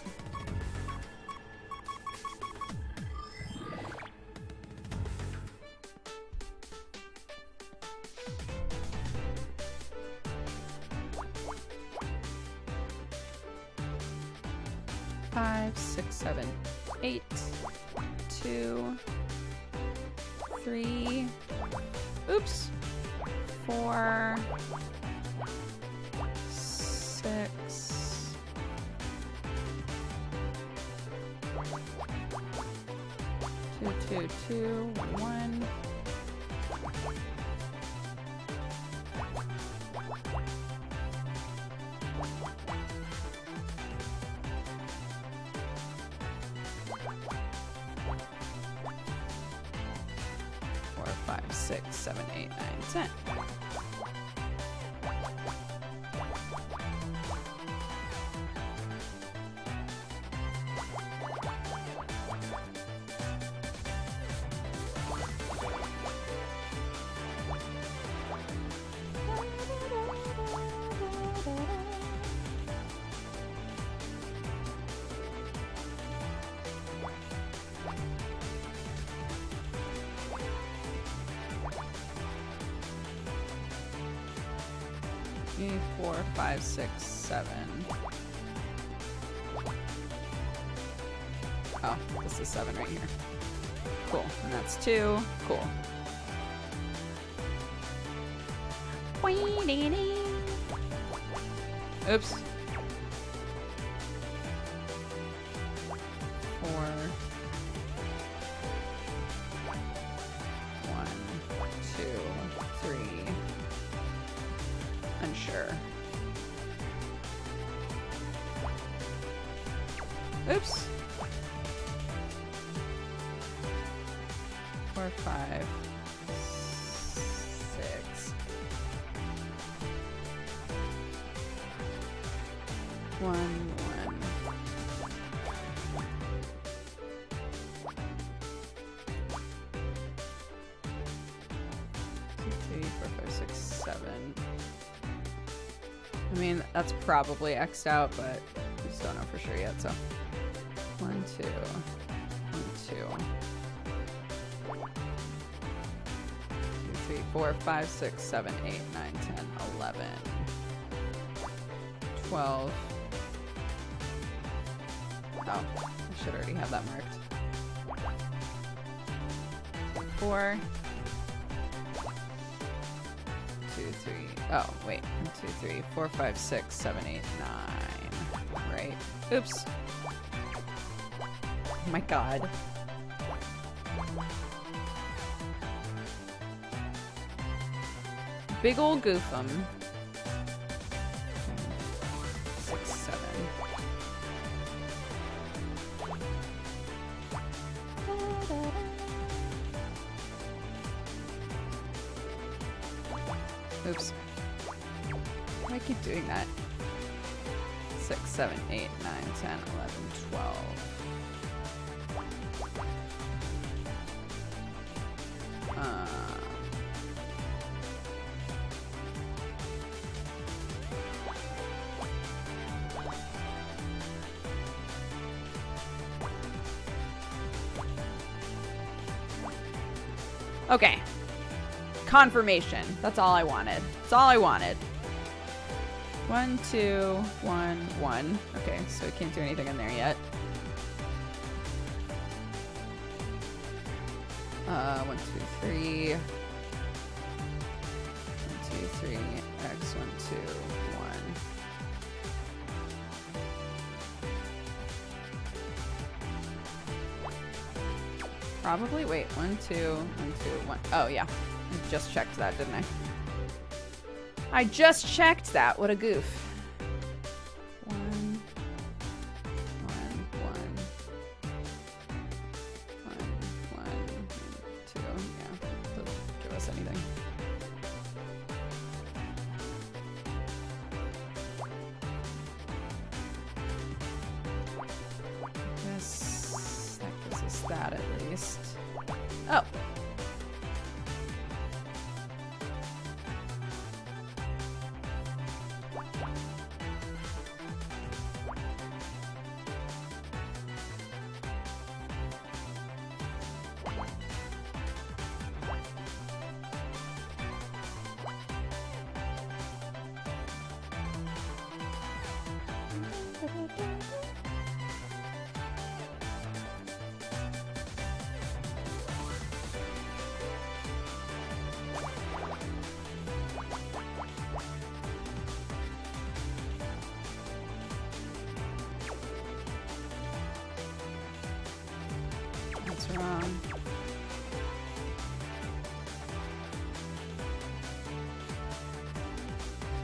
Five, six, seven, 8, 2, 3, oops, 4, 6, 2, 2, 2, 1. Four, 5, 6, 7, 8, 9, 10. Three, 4, 5, 6, 7. Oh, this is 7 right here. Cool. And that's 2. Cool. Oops. 4, unsure. Oops. 4, 5, 6. 1, 1. 2, 3, 4, 5, 6, 7. I mean, that's probably X'd out, but we just don't know for sure yet, so. 1, 2, 1, 2. 2, 3, 4, 5, 6, 7, 8, 9, 10, 11. 12. Oh, I should already have that marked. 4. 2, 3. Oh, wait. 1, 2, 3, 4, 5, 6, 7, 8, 9. Right. Oops. Oh my god. Big ol' goofum. 6, 7. Oops. Why do I keep doing that? 6, 7, 8, 9, 10, 11, 12. Okay. Confirmation. That's all I wanted. That's all I wanted. 1, 2, 1, 1. Okay, so we can't do anything in there yet. 1, 2, 3. 1, 2, 3. X, 1, 2, 1. Probably. Wait. 1, 2, 1, 2, 1. Oh, yeah. I just checked that, didn't I? I just checked that. What a goof. 1, 1, 1, 1, 1, 2. Yeah, doesn't give us anything. That gives us that at least. Oh. That's wrong.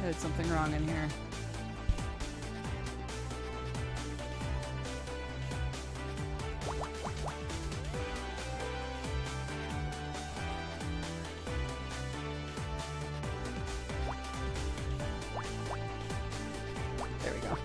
I did something wrong in here. There we go.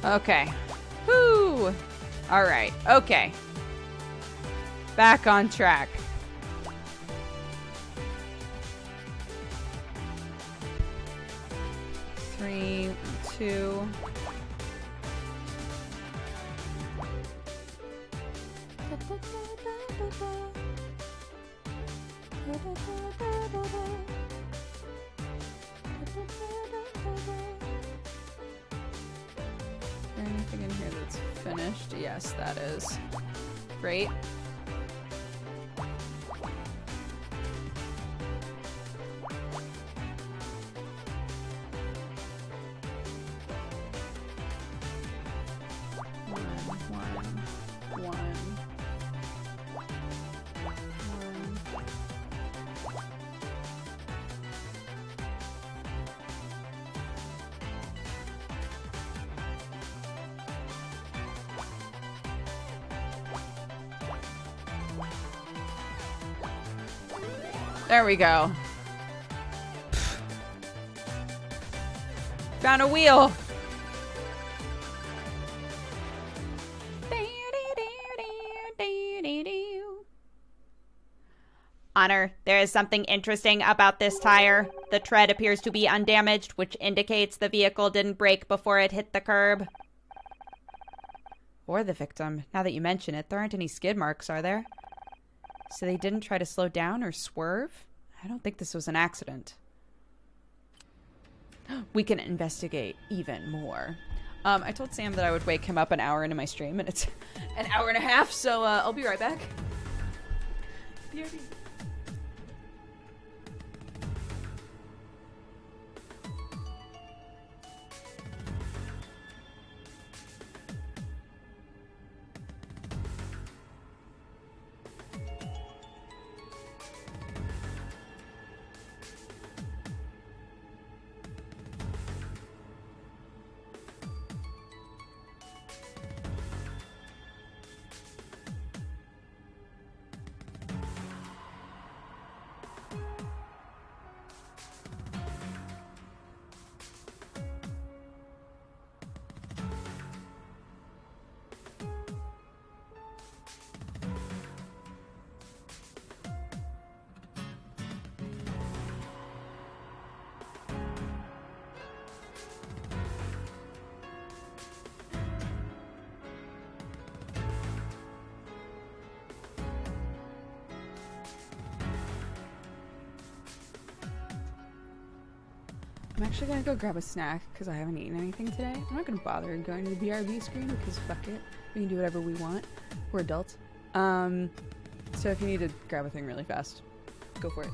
Okay. Whoo! All right. Okay. Back on track. Three, 2. Is there anything in here that's finished? Yes, that is. Great. One. There we go. Found a wheel. Honor, there is something interesting about this tire. The tread appears to be undamaged, which indicates the vehicle didn't brake before it hit the curb. Or the victim. Now that you mention it, there aren't any skid marks, are there? So they didn't try to slow down or swerve? I don't think this was an accident. We can investigate even more. I told Sam that I would wake him up an hour into my stream, and it's an hour and a half, so I'll be right back. BRB. I'm actually gonna go grab a snack because I haven't eaten anything today. I'm not gonna bother going to the BRB screen because fuck it. We can do whatever we want. We're adults. So if you need to grab a thing really fast, go for it.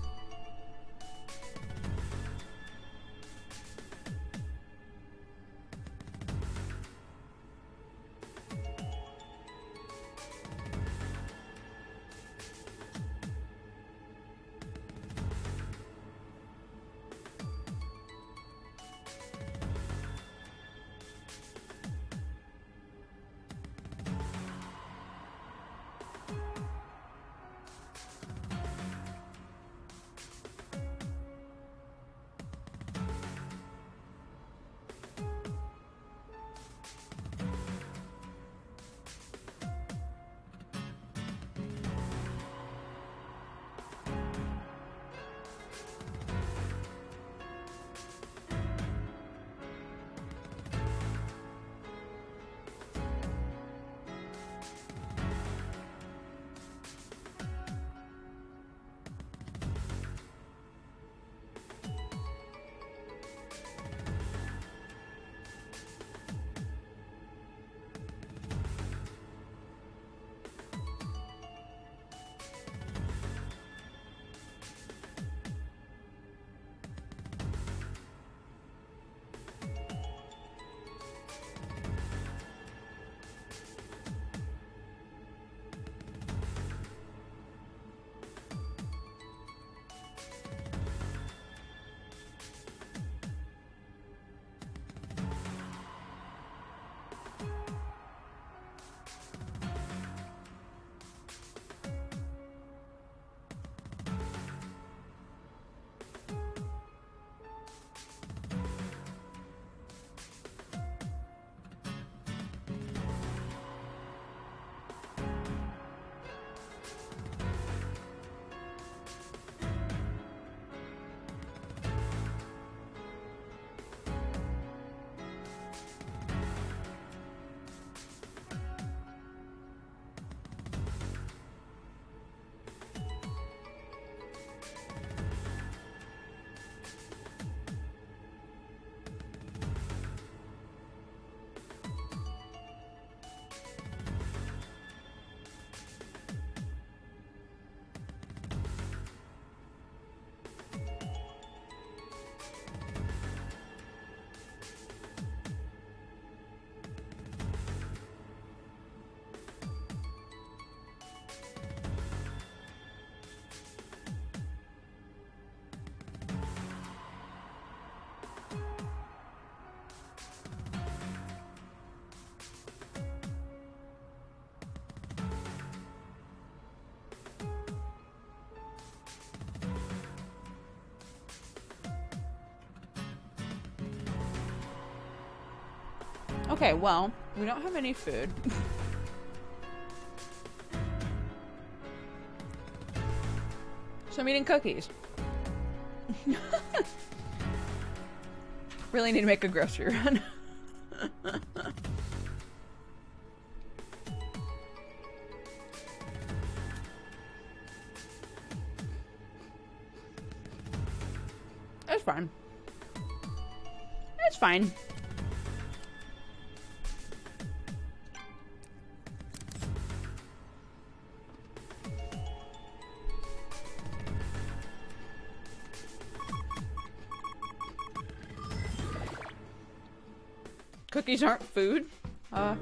Okay, well, we don't have any food. So I'm eating cookies. Really need to make a grocery run. It's fine. It's fine. Cookies aren't food. Uh.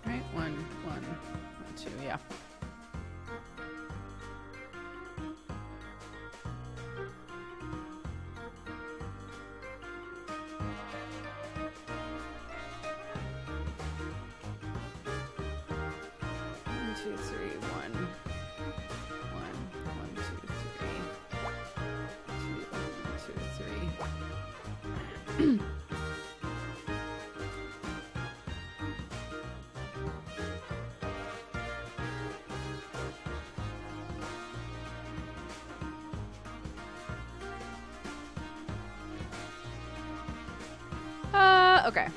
Right, one, two, yeah. One, two, three, one, two, three. Two, 1, 2, 3. Okay.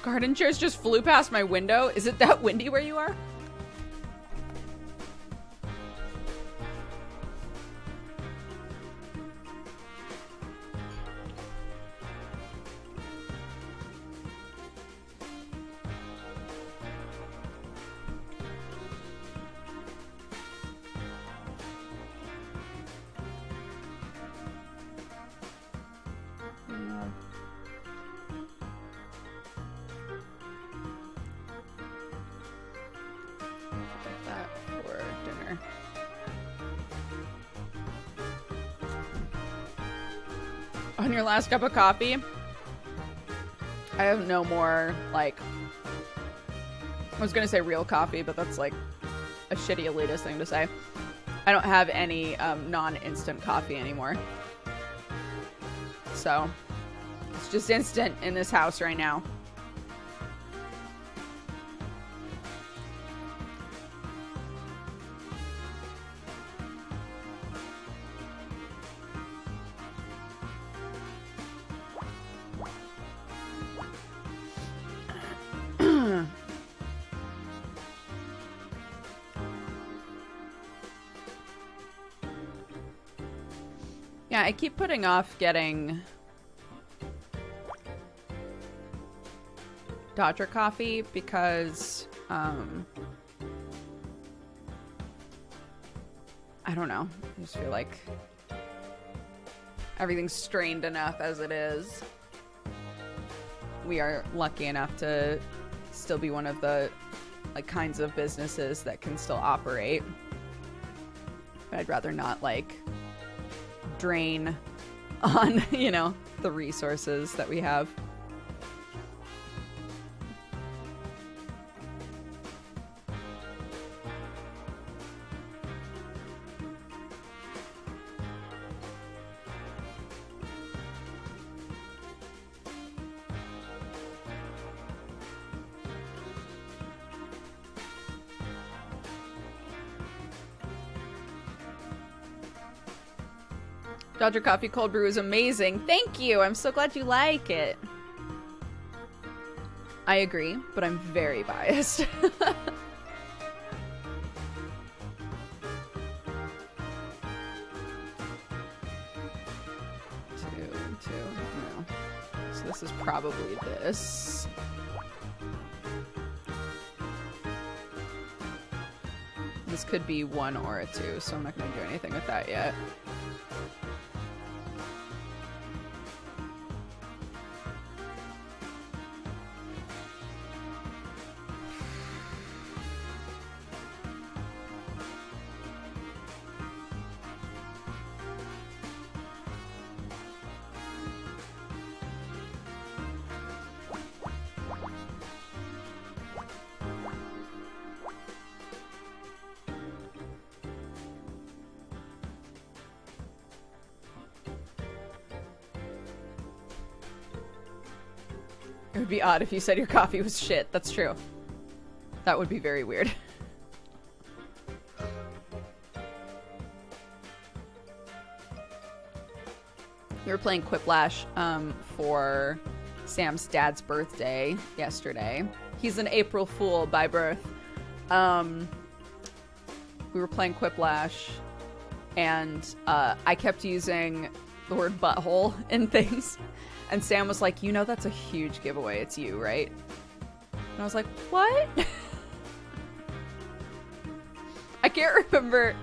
Garden chairs just flew past my window. Is it that windy where you are? On your last cup of coffee, I have no more, like, I was gonna say real coffee, but that's like a shitty elitist thing to say. I don't have any non-instant coffee anymore. So, it's just instant in this house right now. Yeah, I keep putting off getting Dodger coffee because, I don't know. I just feel like Everything's strained enough as it is. We are lucky enough to still be one of the like kinds of businesses that can still operate. But I'd rather not like drain on, you know, the resources that we have. Dodger Coffee Cold Brew is amazing. Thank you. I'm so glad you like it. I agree, but I'm very biased. Two. No. So this is probably this. This could be 1 or a 2, so I'm not going to do anything with that yet. It would be odd if you said your coffee was shit. That's true. That would be very weird. We were playing Quiplash for Sam's dad's birthday yesterday. He's an April Fool by birth. We were playing Quiplash, and I kept using the word butthole in things. And Sam was like, you know that's a huge giveaway. It's you, right? And I was like, what? I can't remember.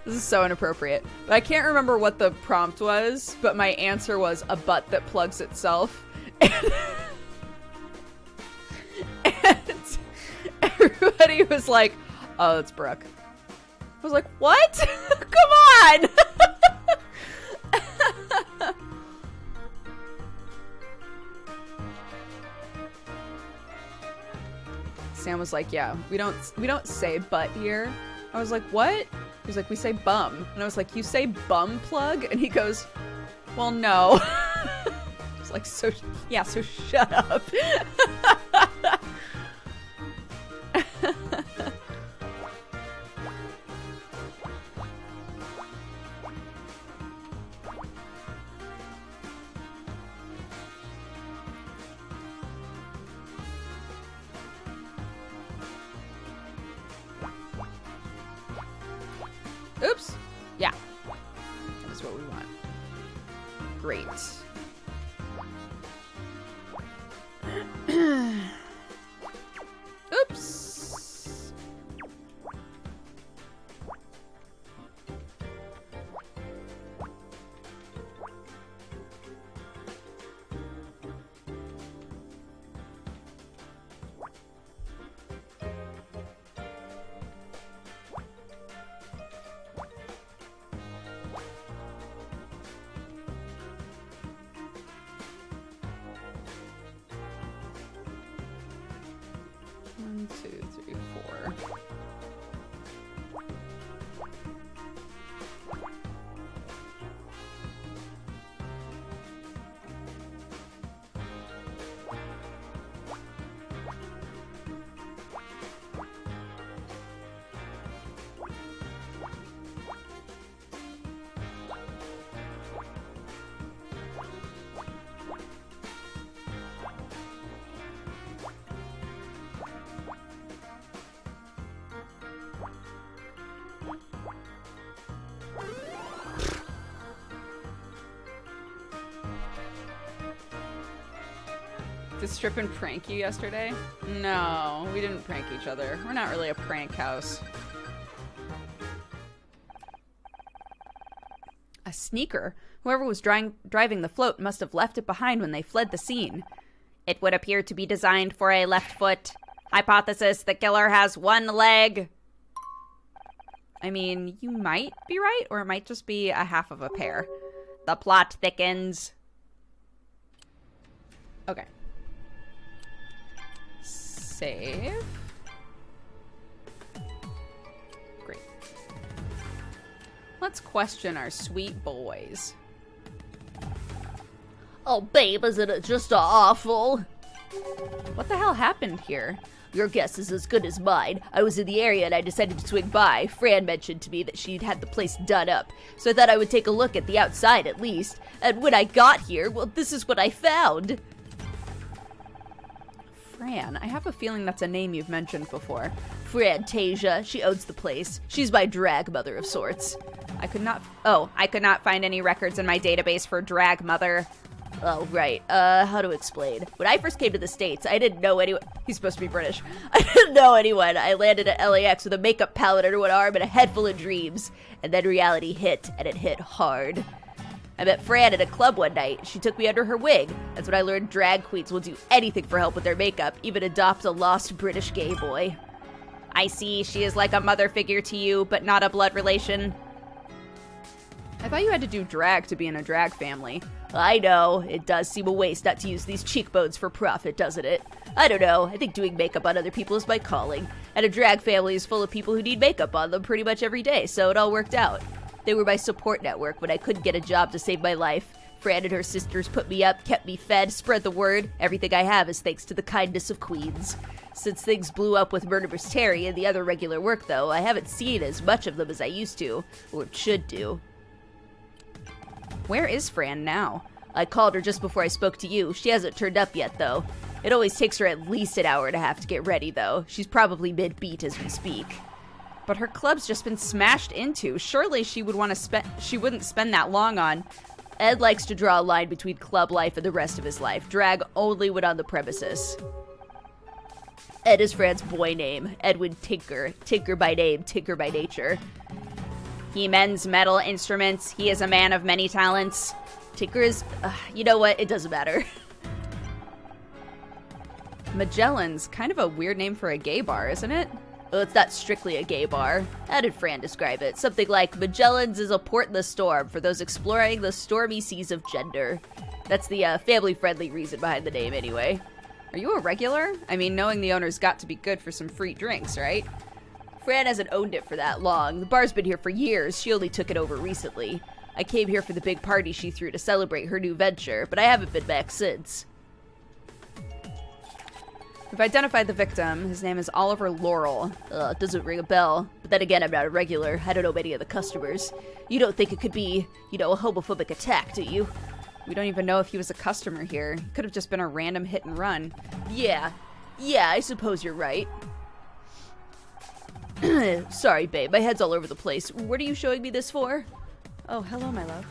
This is so inappropriate. But I can't remember what the prompt was, but my answer was a butt that plugs itself. And everybody was like, oh, it's Brooke. I was like, what? Come on! Sam was like, yeah, we don't say butt here. I was like, what? He was like, we say bum. And I was like, you say bum plug? And he goes, well, no. I was like, so shut up. Oops. Yeah. That is what we want. Great. Oops. One, two, three, four. Did Strippin' prank you yesterday? No, we didn't prank each other. We're not really a prank house. sneaker. Whoever was driving the float must have left it behind when they fled the scene. It would appear to be designed for a left foot. Hypothesis, the killer has one leg. I mean, you might be right, or it might just be a half of a pair. The plot thickens. Okay. Save. Great. Let's question our sweet boys. Oh, babe, isn't it just awful? What the hell happened here? Your guess is as good as mine. I was in the area and I decided to swing by. Fran mentioned to me that she'd had the place done up, so I thought I would take a look at the outside at least. And when I got here, well, this is what I found. Fran, I have a feeling that's a name you've mentioned before. Frantasia, she owns the place. She's my drag mother of sorts. I could not find any records in my database for drag mother. Oh, right. How to explain? When I first came to the States, I didn't know anyone. He's supposed to be British. I didn't know anyone. I landed at LAX with a makeup palette under one arm and a head full of dreams. And then reality hit, and it hit hard. I met Fran at a club one night. She took me under her wing. That's when I learned drag queens will do anything for help with their makeup, even adopt a lost British gay boy. I see, she is like a mother figure to you, but not a blood relation. I thought you had to do drag to be in a drag family. I know. It does seem a waste not to use these cheekbones for profit, doesn't it? I don't know. I think doing makeup on other people is my calling. And a drag family is full of people who need makeup on them pretty much every day, so it all worked out. They were my support network when I couldn't get a job to save my life. Fran and her sisters put me up, kept me fed, spread the word. Everything I have is thanks to the kindness of queens. Since things blew up with Murderous Terry and the other regular work, though, I haven't seen as much of them as I used to, or should do. Where is Fran now? I called her just before I spoke to you. She hasn't turned up yet, though. It always takes her at least an hour and a half to get ready, though. She's probably mid-beat as we speak. But her club's just been smashed into. Surely she wouldn't spend that long on. Ed likes to draw a line between club life and the rest of his life. Drag only when on the premises. Ed is Fran's boy name. Edwin Tinker. Tinker by name, Tinker by nature. He mends metal instruments. He is a man of many talents. Tinker is... you know what? It doesn't matter. Magellan's kind of a weird name for a gay bar, isn't it? Well, it's not strictly a gay bar. How did Fran describe it? Something like, Magellan's is a port in the storm for those exploring the stormy seas of gender. That's the family-friendly reason behind the name, anyway. Are you a regular? I mean, knowing the owner's got to be good for some free drinks, right? Fran hasn't owned it for that long. The bar's been here for years. She only took it over recently. I came here for the big party she threw to celebrate her new venture, but I haven't been back since. We've identified the victim. His name is Oliver Laurel. It doesn't ring a bell. But then again, I'm not a regular. I don't know many of the customers. You don't think it could be, a homophobic attack, do you? We don't even know if he was a customer here. He could have just been a random hit and run. Yeah, I suppose you're right. Sorry, babe. My head's all over the place. What are you showing me this for? Oh, hello, my love.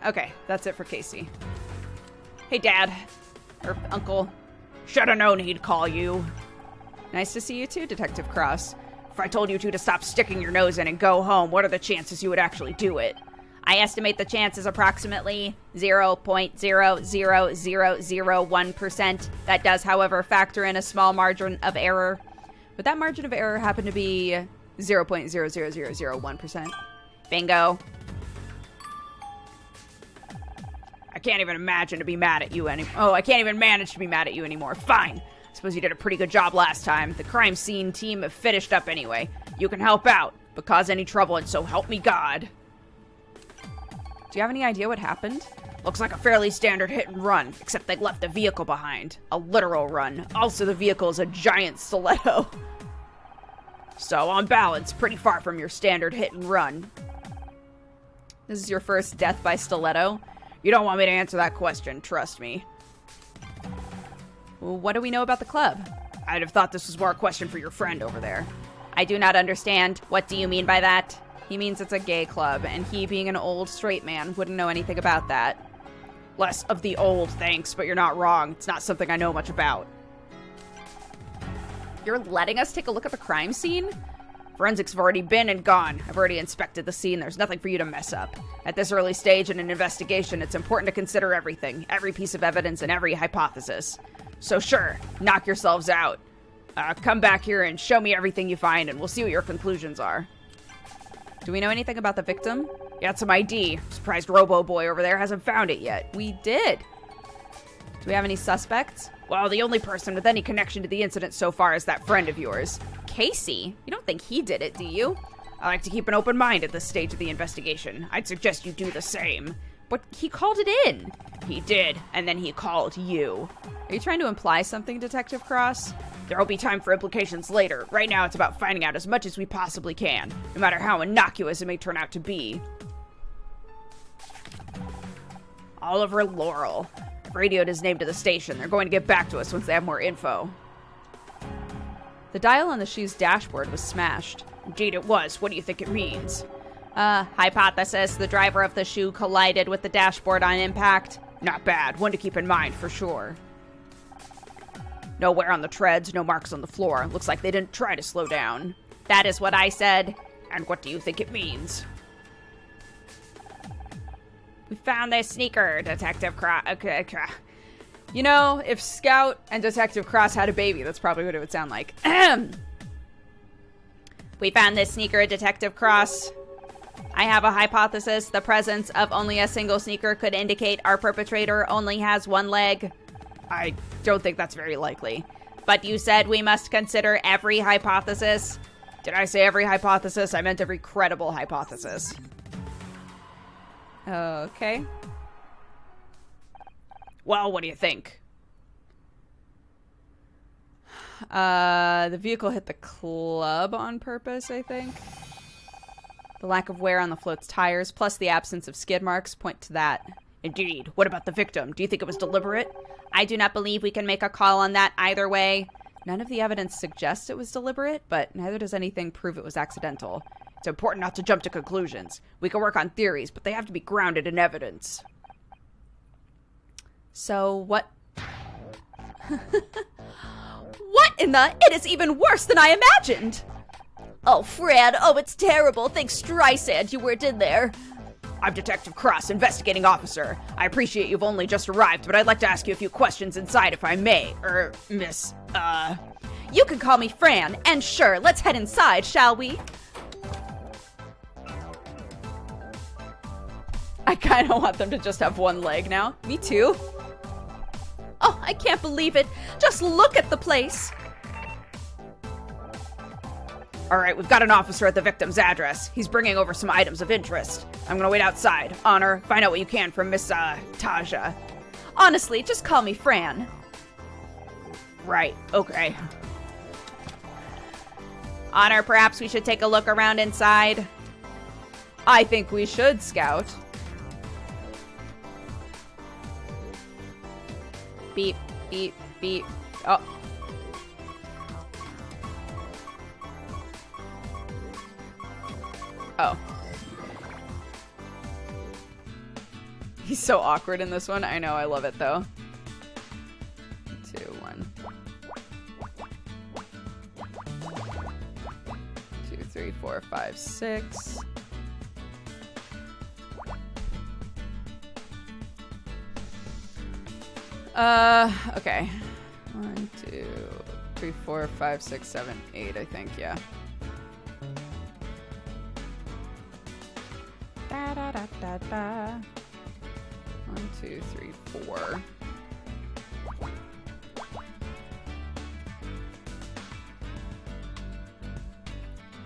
Okay, that's it for Casey. Hey, Dad. Or Uncle. Should have known he'd call you. Nice to see you too, Detective Cross. If I told you to stop sticking your nose in and go home, what are the chances you would actually do it? I estimate the chances approximately 0.00001%. That does, however, factor in a small margin of error. Would that margin of error happen to be 0.00001%? Bingo. I can't even imagine to be mad at you anymore. Oh, I can't even manage to be mad at you anymore. Fine. I suppose you did a pretty good job last time. The crime scene team have finished up anyway. You can help out, but cause any trouble, and so help me God. Do you have any idea what happened? Looks like a fairly standard hit and run, except they left the vehicle behind. A literal run. Also, the vehicle is a giant stiletto. So, on balance, pretty far from your standard hit and run. This is your first death by stiletto? You don't want me to answer that question, trust me. Well, what do we know about the club? I'd have thought this was more a question for your friend over there. I do not understand. What do you mean by that? He means it's a gay club, and he, being an old straight man, wouldn't know anything about that. Less of the old, thanks, but you're not wrong. It's not something I know much about. You're letting us take a look at the crime scene? Forensics have already been and gone. I've already inspected the scene. There's nothing for you to mess up. At this early stage in an investigation, it's important to consider everything, every piece of evidence, and every hypothesis. So sure, knock yourselves out. Come back here and show me everything you find, and we'll see what your conclusions are. Do we know anything about the victim? Got some ID. Surprised Robo Boy over there hasn't found it yet. We did. Do we have any suspects? Well, the only person with any connection to the incident so far is that friend of yours. Casey? You don't think he did it, do you? I like to keep an open mind at this stage of the investigation. I'd suggest you do the same. But he called it in. He did, and then he called you. Are you trying to imply something, Detective Cross? There'll be time for implications later. Right now, it's about finding out as much as we possibly can, no matter how innocuous it may turn out to be. Oliver Laurel. Radioed his name to the station. They're going to get back to us once they have more info. The dial on the shoe's dashboard was smashed. Indeed it was. What do you think it means? Hypothesis, the driver of the shoe collided with the dashboard on impact. Not bad. One to keep in mind, for sure. No wear on the treads, no marks on the floor. Looks like they didn't try to slow down. That is what I said. And what do you think it means? We found this sneaker, Detective Cross. Okay. You know, if Scout and Detective Cross had a baby, that's probably what it would sound like. We found this sneaker, Detective Cross. I have a hypothesis. The presence of only a single sneaker could indicate our perpetrator only has one leg. I don't think that's very likely. But you said we must consider every hypothesis. Did I say every hypothesis? I meant every credible hypothesis. Okay. Well, what do you think? The vehicle hit the club on purpose, I think. The lack of wear on the float's tires, plus the absence of skid marks, point to that. Indeed. What about the victim? Do you think it was deliberate? I do not believe we can make a call on that either way. None of the evidence suggests it was deliberate, but neither does anything prove it was accidental. It's important not to jump to conclusions. We can work on theories, but they have to be grounded in evidence. So what? What in the? It is even worse than I imagined! Oh, Fran, oh, it's terrible. Thanks, Streisand, you weren't in there. I'm Detective Cross, investigating officer. I appreciate you've only just arrived, but I'd like to ask you a few questions inside if I may. Miss, You can call me Fran, and sure, let's head inside, shall we? I kind of want them to just have one leg now. Me too. Oh, I can't believe it. Just look at the place. All right, we've got an officer at the victim's address. He's bringing over some items of interest. I'm gonna wait outside. Honor, find out what you can from Miss, Taja. Honestly, just call me Fran. Right, okay. Honor, perhaps we should take a look around inside. I think we should, Scout. Beep, beep, beep. Oh. Oh. He's so awkward in this one. I know, I love it though. 2, 1. 2, 3, 4, 5, 6. Okay. 1, 2, 3, 4, 5, 6, 7, 8, I think, yeah. Da da da da da. 1, 2, 3, 4.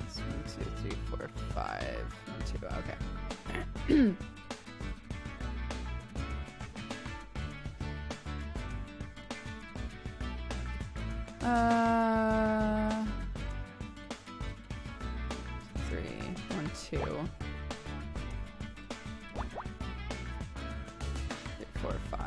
It's 1, 2, 3, 4, 5. 1, 2. Okay. Uh, 3, 1, 2. 3, 4, 5.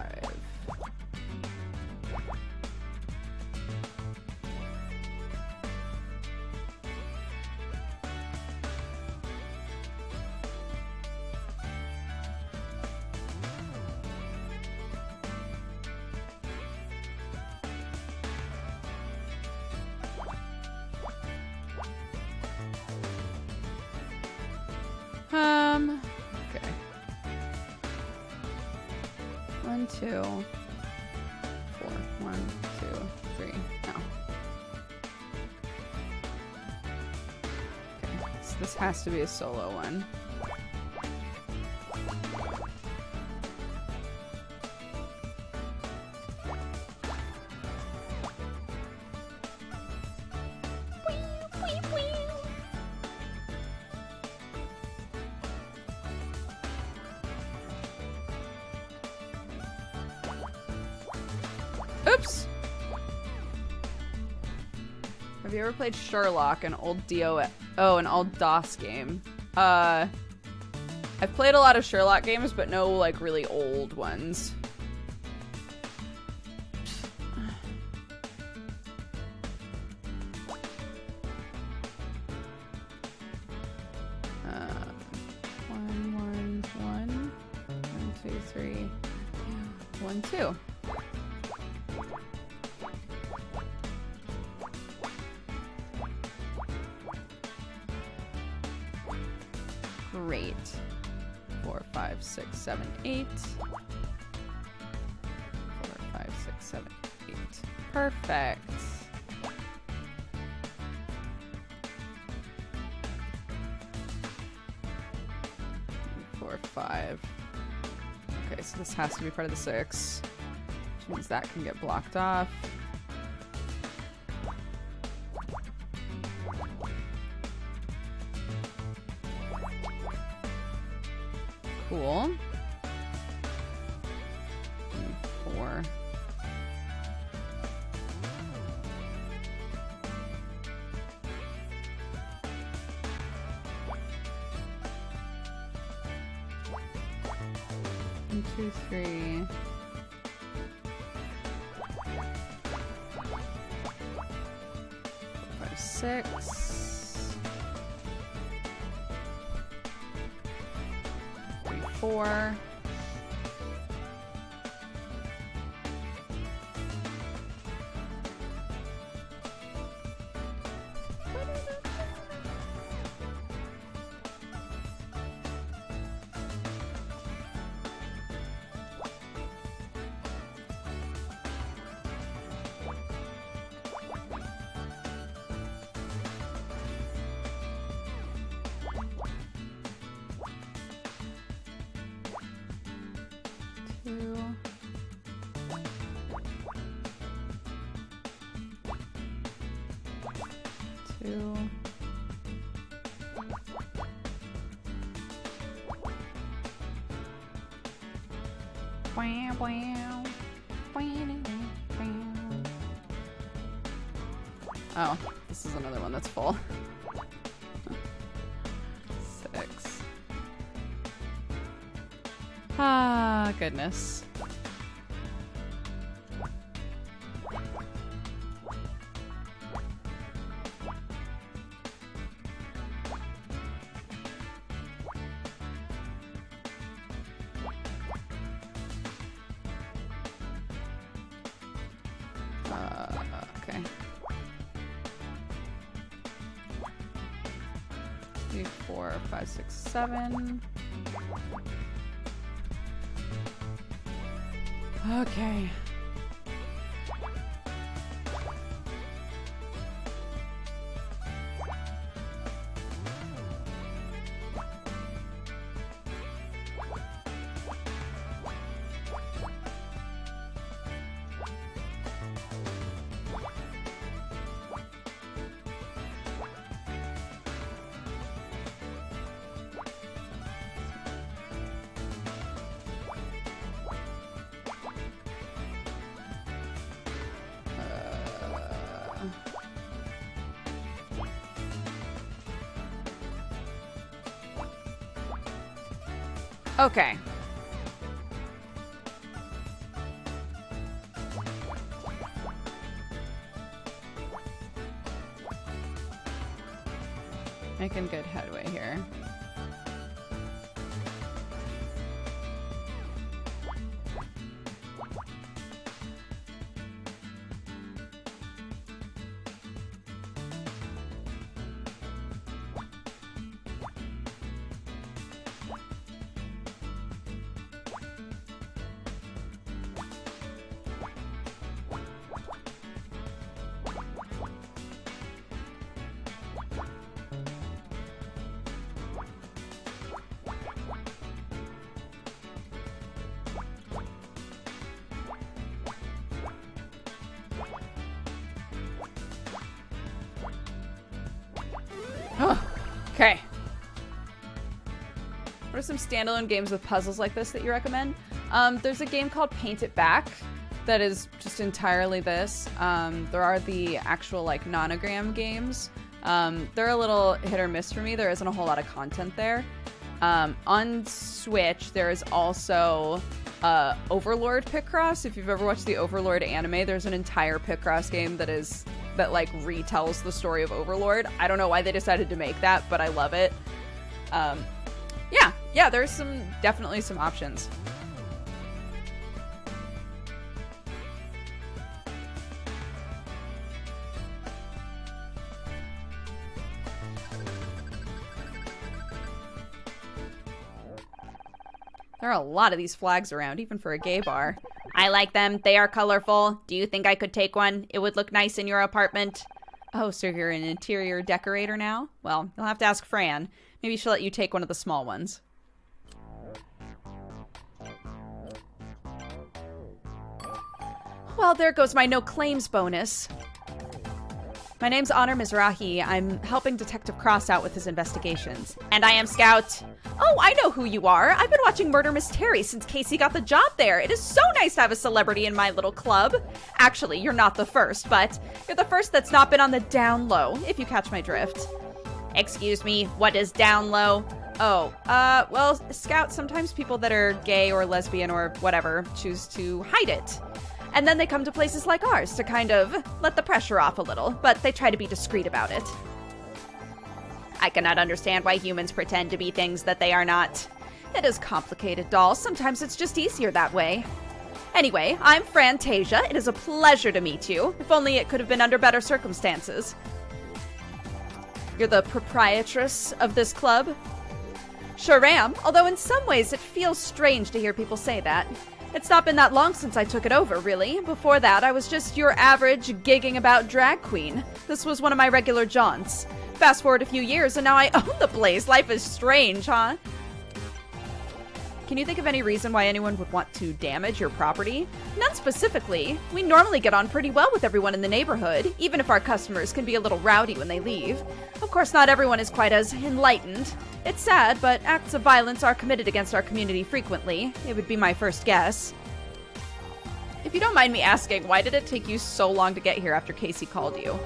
1, 2, 4. 1, 2, 3. No. Okay, so this has to be a solo one. Oops! Have you ever played Sherlock, an old an old DOS game? I've played a lot of Sherlock games, but no, like, really old ones. One, 1, 2, 3, 1, 2. Great. 4, 5, 6, 7, 8. 4, 5, 6, 7, 8. Perfect. Four, 5. Okay, so this has to be part of the 6, which means that can get blocked off. Cool. 4. One, 2, 3. 4, 5, 6. 4. Two. Wow, wow. Oh, this is another one that's full. 6. Ah, goodness. Okay. 3, 4, 5, 6, 7. Okay. Okay. Making good headway here. Okay. What are some standalone games with puzzles like this that you recommend? There's a game called Paint It Back that is just entirely this. There are the actual like nonogram games. They're a little hit or miss for me. There isn't a whole lot of content there. On Switch, there is also Overlord Picross. If you've ever watched the Overlord anime, there's an entire Picross game that like retells the story of Overlord. I don't know why they decided to make that, but I love it. Yeah, there's definitely some options. There are a lot of these flags around, even for a gay bar. I like them. They are colorful. Do you think I could take one? It would look nice in your apartment. Oh, so you're an interior decorator now? Well, you'll have to ask Fran. Maybe she'll let you take one of the small ones. Well, there goes my no claims bonus. My name's Honor Mizrahi. I'm helping Detective Cross out with his investigations. And I am Scout. Oh, I know who you are. I've been watching Murder Mystery since Casey got the job there. It is so nice to have a celebrity in my little club. Actually, you're not the first, but you're the first that's not been on the down low, if you catch my drift. Excuse me, what is down low? Oh, well, Scout, sometimes people that are gay or lesbian or whatever choose to hide it. And then they come to places like ours to kind of let the pressure off a little, but they try to be discreet about it. I cannot understand why humans pretend to be things that they are not. It is complicated, doll. Sometimes it's just easier that way. Anyway, I'm Frantasia. It is a pleasure to meet you. If only it could have been under better circumstances. You're the proprietress of this club? Sure am, although in some ways it feels strange to hear people say that. It's not been that long since I took it over, really. Before that, I was just your average gigging about drag queen. This was one of my regular jaunts. Fast forward a few years, and now I own the place. Life is strange, huh? Can you think of any reason why anyone would want to damage your property? None specifically. We normally get on pretty well with everyone in the neighborhood, even if our customers can be a little rowdy when they leave. Of course, not everyone is quite as enlightened. It's sad, but acts of violence are committed against our community frequently. It would be my first guess. If you don't mind me asking, why did it take you so long to get here after Casey called you?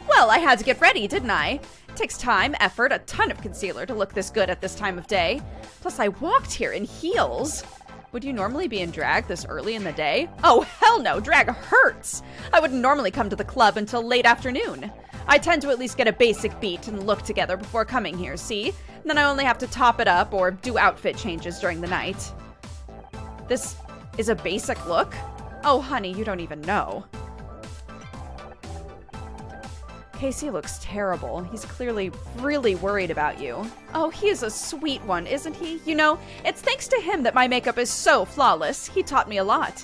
Well, I had to get ready, didn't I? It takes time, effort, a ton of concealer to look this good at this time of day. Plus, I walked here in heels. Would you normally be in drag this early in the day? Oh, hell no, drag hurts! I wouldn't normally come to the club until late afternoon. I tend to at least get a basic beat and look together before coming here, see? And then I only have to top it up or do outfit changes during the night. This is a basic look? Oh, honey, you don't even know. Casey looks terrible. He's clearly really worried about you. Oh, he is a sweet one, isn't he? You know, it's thanks to him that my makeup is so flawless. He taught me a lot.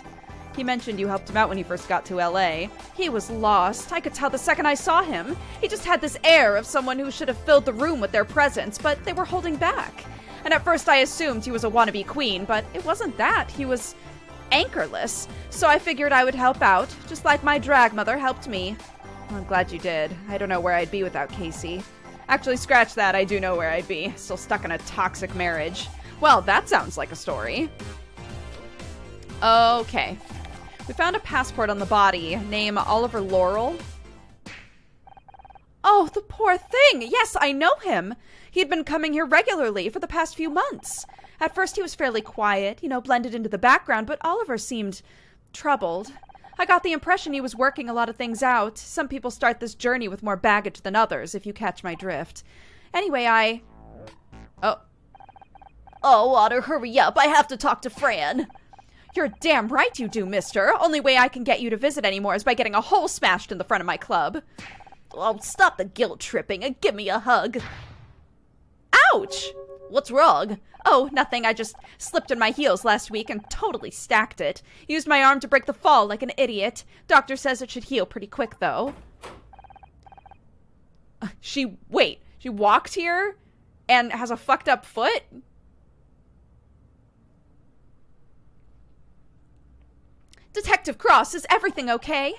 He mentioned you helped him out when he first got to LA. He was lost. I could tell the second I saw him. He just had this air of someone who should have filled the room with their presence, but they were holding back. And at first I assumed he was a wannabe queen, but it wasn't that. He was anchorless. So I figured I would help out, just like my drag mother helped me. Well, I'm glad you did. I don't know where I'd be without Casey. Actually, scratch that. I do know where I'd be. Still stuck in a toxic marriage. Well, that sounds like a story. Okay. We found a passport on the body. Name Oliver Laurel. Oh, the poor thing. Yes, I know him. He'd been coming here regularly for the past few months. At first he was fairly quiet, blended into the background, but Oliver seemed troubled. I got the impression he was working a lot of things out. Some people start this journey with more baggage than others, if you catch my drift. Anyway, Oh, Otter, hurry up. I have to talk to Fran. You're damn right you do, mister. Only way I can get you to visit anymore is by getting a hole smashed in the front of my club. Oh, stop the guilt tripping and give me a hug. Ouch! What's wrong? Oh, nothing. I just slipped on my heels last week and totally stacked it. Used my arm to break the fall like an idiot. Doctor says it should heal pretty quick, though. She walked here and has a fucked up foot? Detective Cross, is everything okay?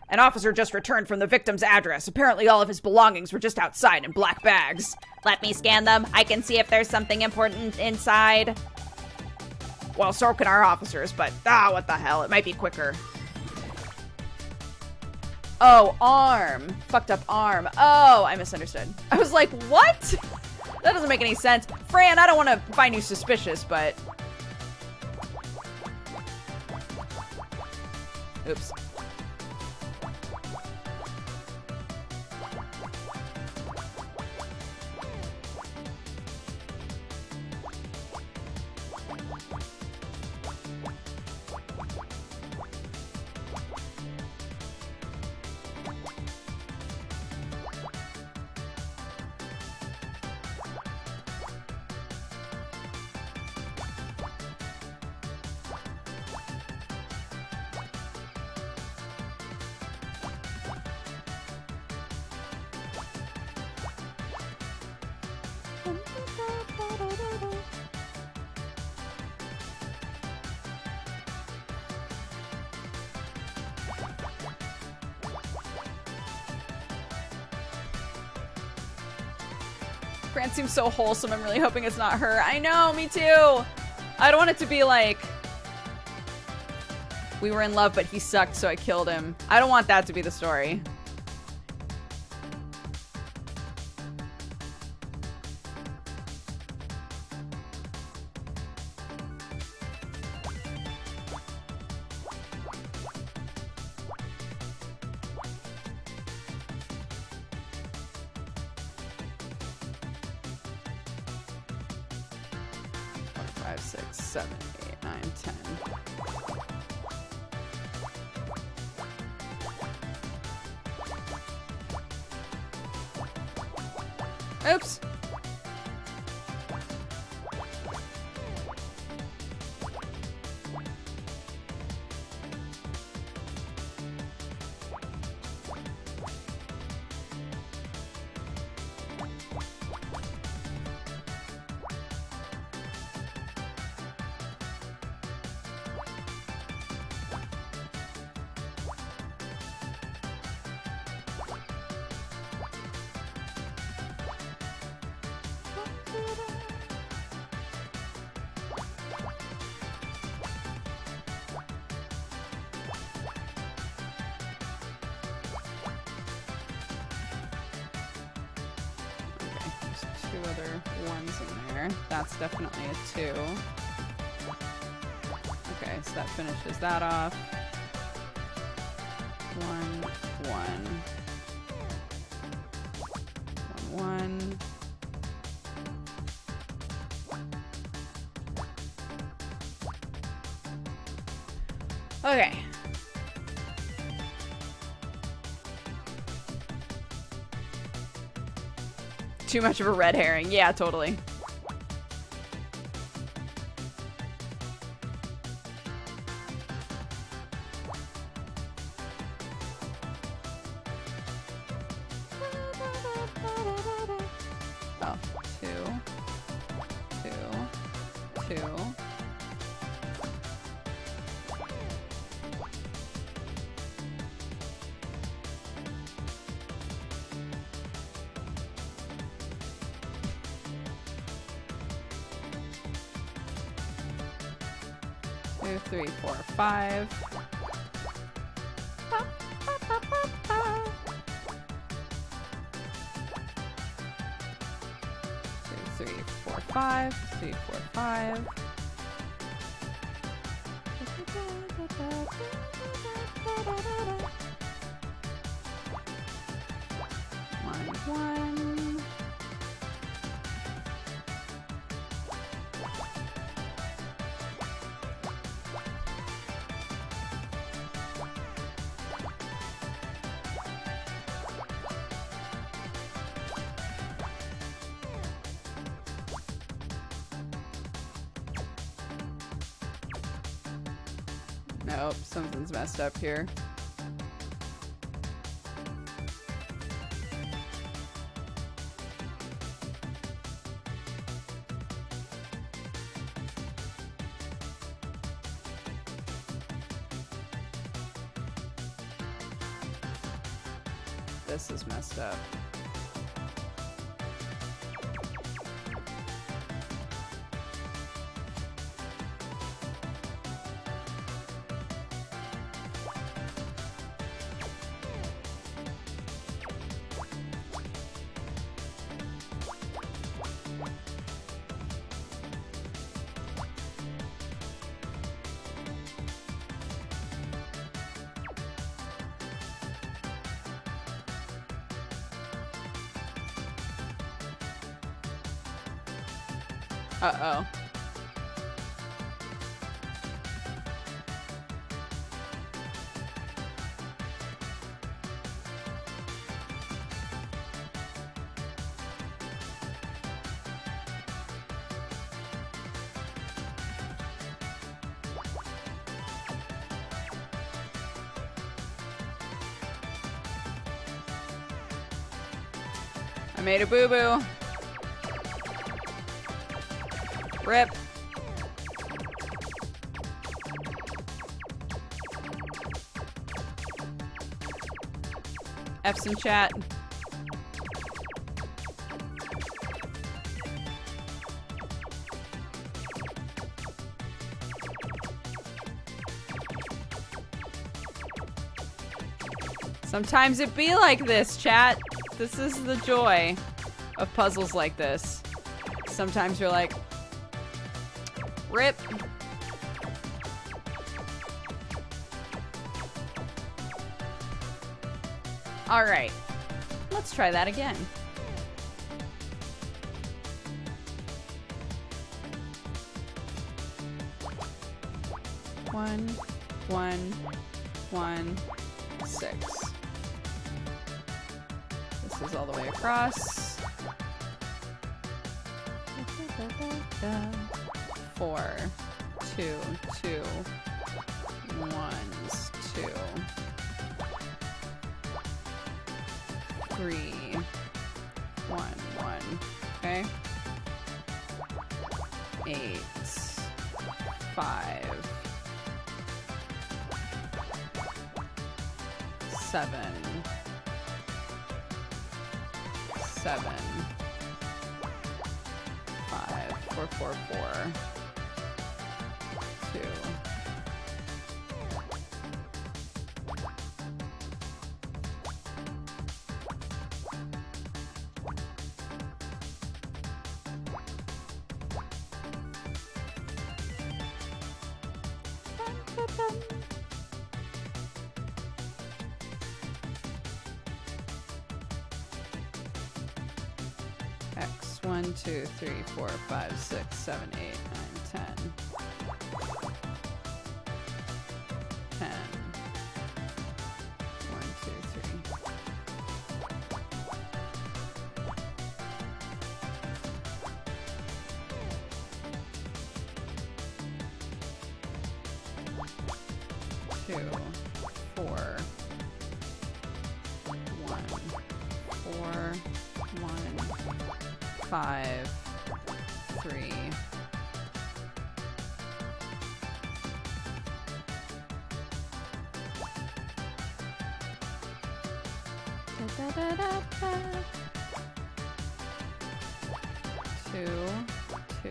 An officer just returned from the victim's address. Apparently all of his belongings were just outside in black bags. Let me scan them. I can see if there's something important inside. Well, so can our officers, but what the hell? It might be quicker. Oh, arm. Fucked up arm. Oh, I misunderstood. I was like, what? That doesn't make any sense. Fran, I don't want to find you suspicious, but... Oops. Fran seems so wholesome. I'm really hoping it's not her. I know, me too. I don't want it to be like, we were in love, but he sucked, so I killed him. I don't want that to be the story. Five, six, 7, 8, 9, 10. Oops. Two other ones in there. That's definitely a 2. Okay, so that finishes that off. 1, 1. 1, 1. Okay. Too much of a red herring. Yeah, totally. Oh, 2, 2, 2. Two, 3, 4, 5. 2, 3, 4, 5. 3, 4, 5. 1, 1. Nope, something's messed up here. This is messed up. Uh-oh. I made a boo-boo. Rip. F's in chat. Sometimes it be like this, chat. This is the joy of puzzles like this. Sometimes you're like, rip. All right, let's try that again. One, one, one, 6. This is all the way across. 4, 2, 2, 1s, 2, 3, 1, 1. Okay. 8, 5, 7, 7, 5, 4, 4, 4, 2. X 1, 2, 3, 4, 5, 6, 7, 8, 9, 10. 10. 1, 2, 3. Two, 4, 1, 4, 1, 5, 3. Da, da, da, da, da. 2, 2.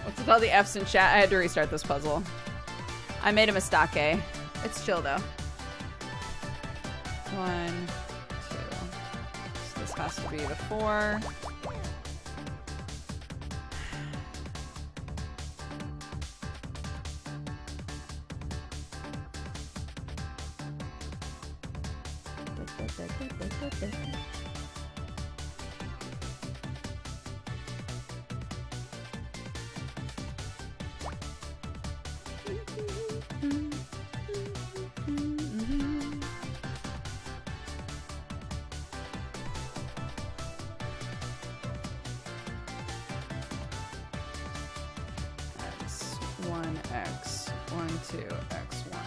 What's with all the F's in chat? I had to restart this puzzle. I made a mistake. It's chill though. 1, 2. So this has to be the 4. X1, X1, 2, X1.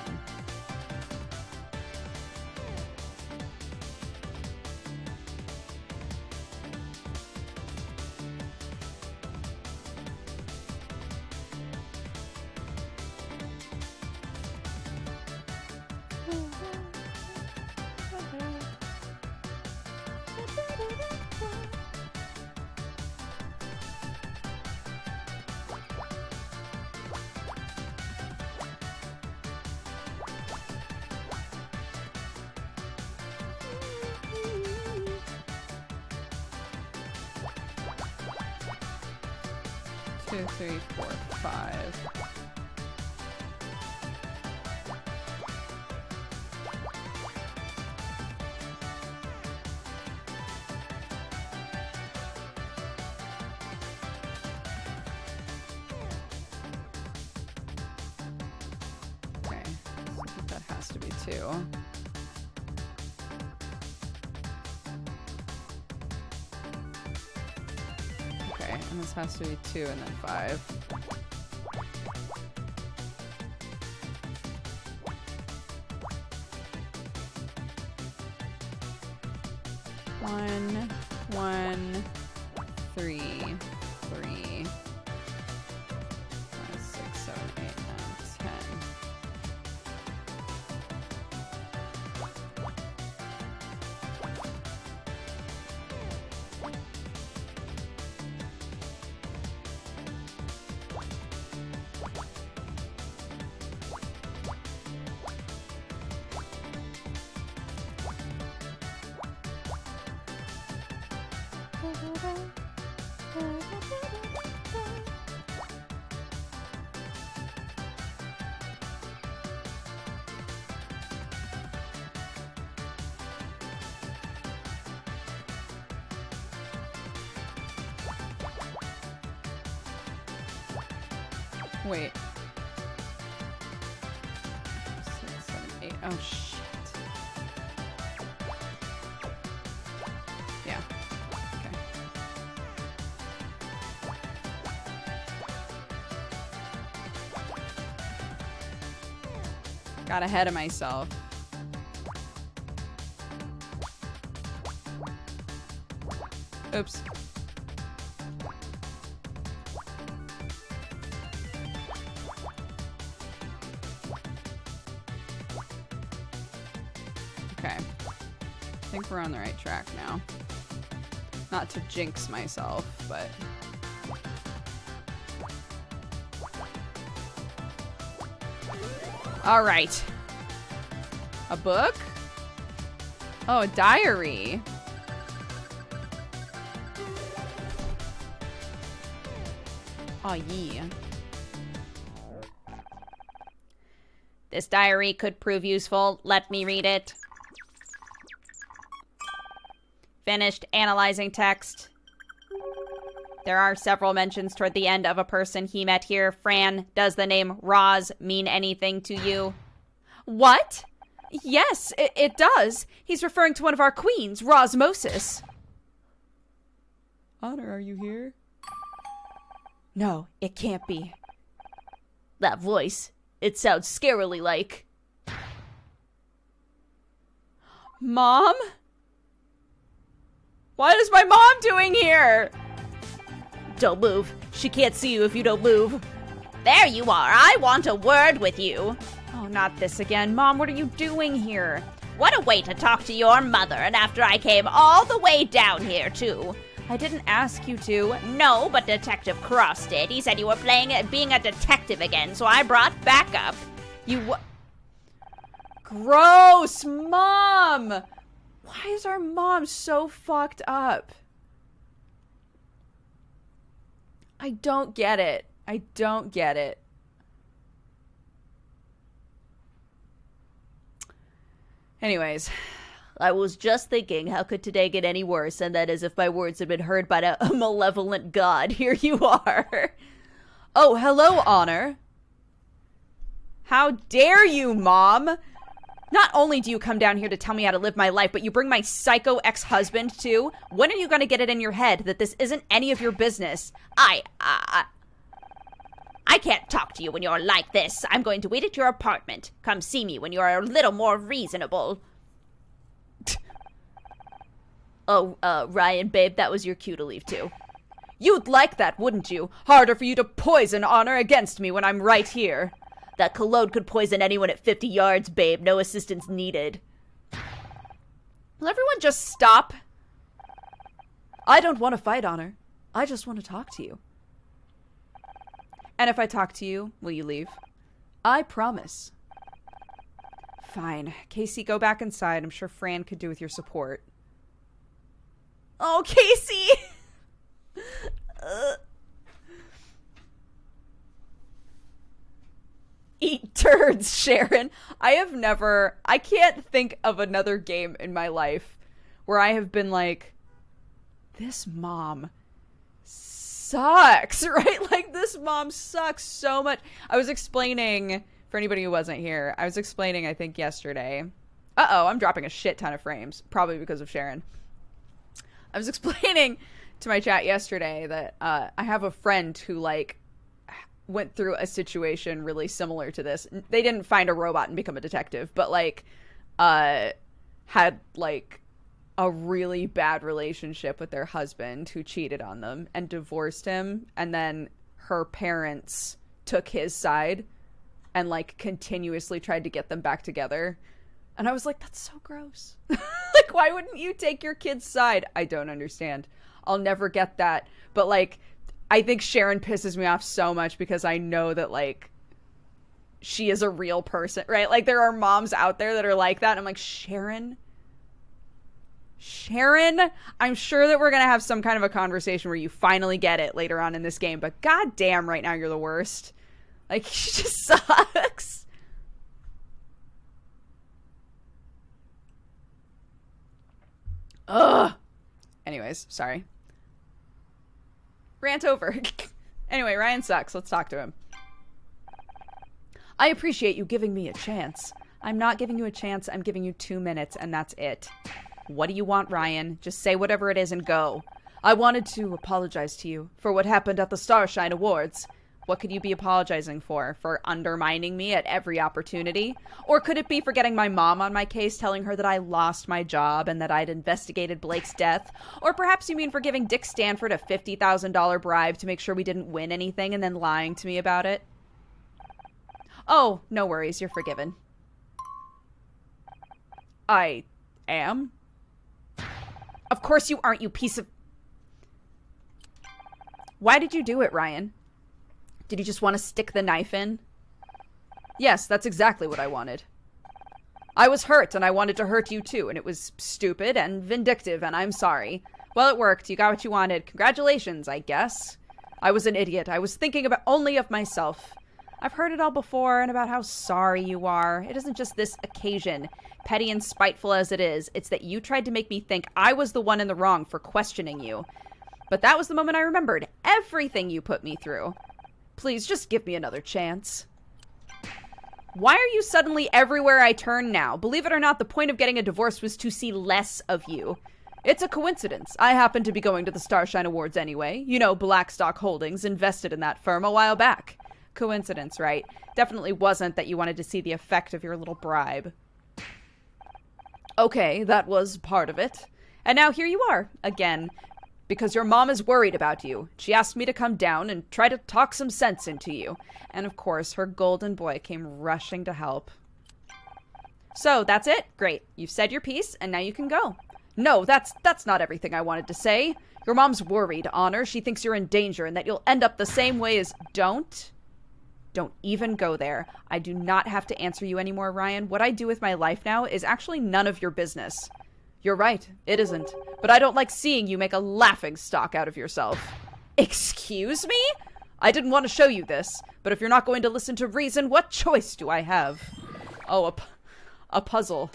Two, three, four, five. Okay, so I think that has to be two. Okay, and this has to be two and then five. One, one, three, three, five, six, seven, eight, nine, 10. Wait. 6, 7, 8. Oh, shit. Yeah. Okay. Got ahead of myself. Oops. Okay. I think we're on the right track now. Not to jinx myself, but... All right. A book? Oh, a diary. Oh, yeah. This diary could prove useful. Let me read it. Finished analyzing text. There are several mentions toward the end of a person he met here. Fran, does the name Roz mean anything to you? What? Yes, it does. He's referring to one of our queens, Rosmosis. Honor, are you here? No, it can't be. That voice, it sounds scarily like... Mom? What is my mom doing here? Don't move. She can't see you if you don't move. There you are. I want a word with you. Oh, not this again. Mom, what are you doing here? What a way to talk to your mother, and after I came all the way down here, too. I didn't ask you to. No, but Detective Cross did. He said you were being a detective again, so I brought backup. Gross, Mom! Why is our mom so fucked up? I don't get it. I don't get it. Anyways, I was just thinking, how could today get any worse? And that as if my words had been heard by a malevolent god. Here you are. Oh, hello, Honor. How dare you, Mom? Not only do you come down here to tell me how to live my life, but you bring my psycho ex-husband too? When are you going to get it in your head that this isn't any of your business? I can't talk to you when you're like this. I'm going to wait at your apartment. Come see me when you're a little more reasonable. Oh, Ryan, babe, that was your cue to leave too. You'd like that, wouldn't you? Harder for you to poison Honor against me when I'm right here. That cologne could poison anyone at 50 yards, babe. No assistance needed. Will everyone just stop? I don't want to fight, Honor. I just want to talk to you. And if I talk to you, will you leave? I promise. Fine. Casey, go back inside. I'm sure Fran could do with your support. Oh, Casey! Eat turds, Sharon. I can't think of another game in my life where I have been like, this mom sucks, right? Like, this mom sucks so much. I was explaining, for anybody who wasn't here, I think yesterday. Uh-oh, I'm dropping a shit ton of frames, probably because of Sharon. I was explaining to my chat yesterday that I have a friend who, like, went through a situation really similar to this. They didn't find a robot and become a detective, but, like, had, like, a really bad relationship with their husband who cheated on them and divorced him, and then her parents took his side and, like, continuously tried to get them back together. And I was like, that's so gross. Like, why wouldn't you take your kid's side? I don't understand. I'll never get that. But, like, I think Sharon pisses me off so much because I know that, like, she is a real person, right? Like, there are moms out there that are like that. And I'm like, Sharon, I'm sure that we're going to have some kind of a conversation where you finally get it later on in this game. But goddamn, right now you're the worst. Like, she just sucks. Ugh. Anyways, sorry. Rant over. Anyway, Ryan sucks. Let's talk to him. I appreciate you giving me a chance. I'm not giving you a chance. I'm giving you 2 minutes, and that's it. What do you want, Ryan? Just say whatever it is and go. I wanted to apologize to you for what happened at the Starshine Awards. What could you be apologizing for? For undermining me at every opportunity? Or could it be for getting my mom on my case, telling her that I lost my job and that I'd investigated Blake's death? Or perhaps you mean for giving Dick Stanford a $50,000 bribe to make sure we didn't win anything and then lying to me about it? Oh, no worries. You're forgiven. I am? Of course you aren't, you piece of... Why did you do it, Ryan? Did you just want to stick the knife in? Yes, that's exactly what I wanted. I was hurt, and I wanted to hurt you too, and it was stupid and vindictive, and I'm sorry. Well, it worked. You got what you wanted. Congratulations, I guess. I was an idiot. I was thinking about only of myself. I've heard it all before, and about how sorry you are. It isn't just this occasion, petty and spiteful as it is. It's that you tried to make me think I was the one in the wrong for questioning you. But that was the moment I remembered everything you put me through. Please, just give me another chance. Why are you suddenly everywhere I turn now? Believe it or not, the point of getting a divorce was to see less of you. It's a coincidence. I happen to be going to the Starshine Awards anyway. You know, Blackstock Holdings invested in that firm a while back. Coincidence, right? Definitely wasn't that you wanted to see the effect of your little bribe. Okay, that was part of it. And now here you are, again. Because your mom is worried about you. She asked me to come down and try to talk some sense into you. And of course, her golden boy came rushing to help. So, that's it? Great. You've said your piece, and now you can go. No, that's not everything I wanted to say. Your mom's worried, Honor. She thinks you're in danger and that you'll end up the same way as... Don't even go there. I do not have to answer you anymore, Ryan. What I do with my life now is actually none of your business. You're right, it isn't. But I don't like seeing you make a laughingstock out of yourself. Excuse me? I didn't want to show you this, but if you're not going to listen to reason, what choice do I have? Oh, a puzzle.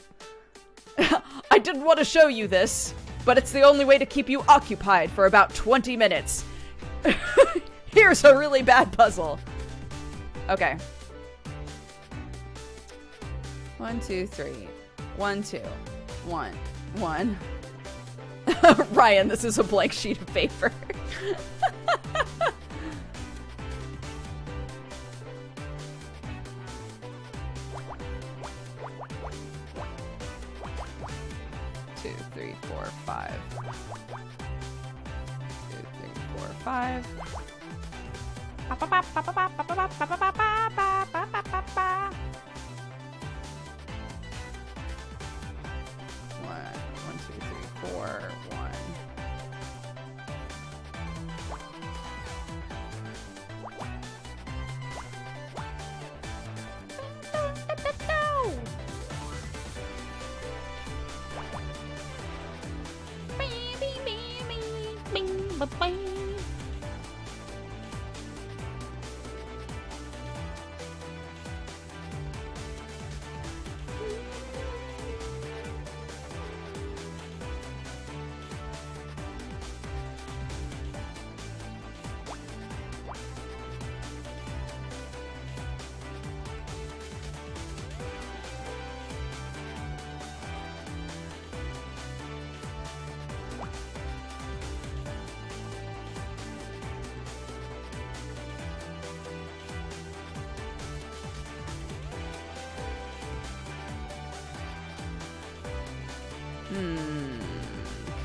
I didn't want to show you this, but it's the only way to keep you occupied for about 20 minutes. Here's a really bad puzzle. Okay. 1, 2, 3. 1, 2. 1. 1. Ryan, this is a blank sheet of paper. Two, three, four, 5. 2, 3, 4, 5. One, two, three, four, one.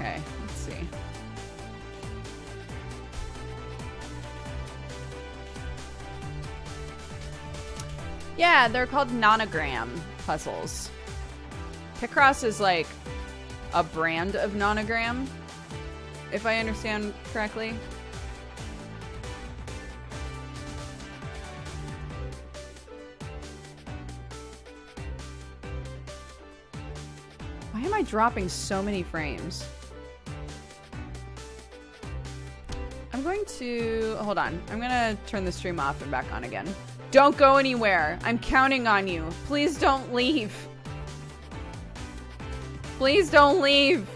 Okay, let's see. Yeah, they're called nonogram puzzles. Picross is like a brand of nonogram, if I understand correctly. Why am I dropping so many frames? I'm going to... Hold on. I'm going to turn the stream off and back on again. Don't go anywhere. I'm counting on you. Please don't leave. Please don't leave.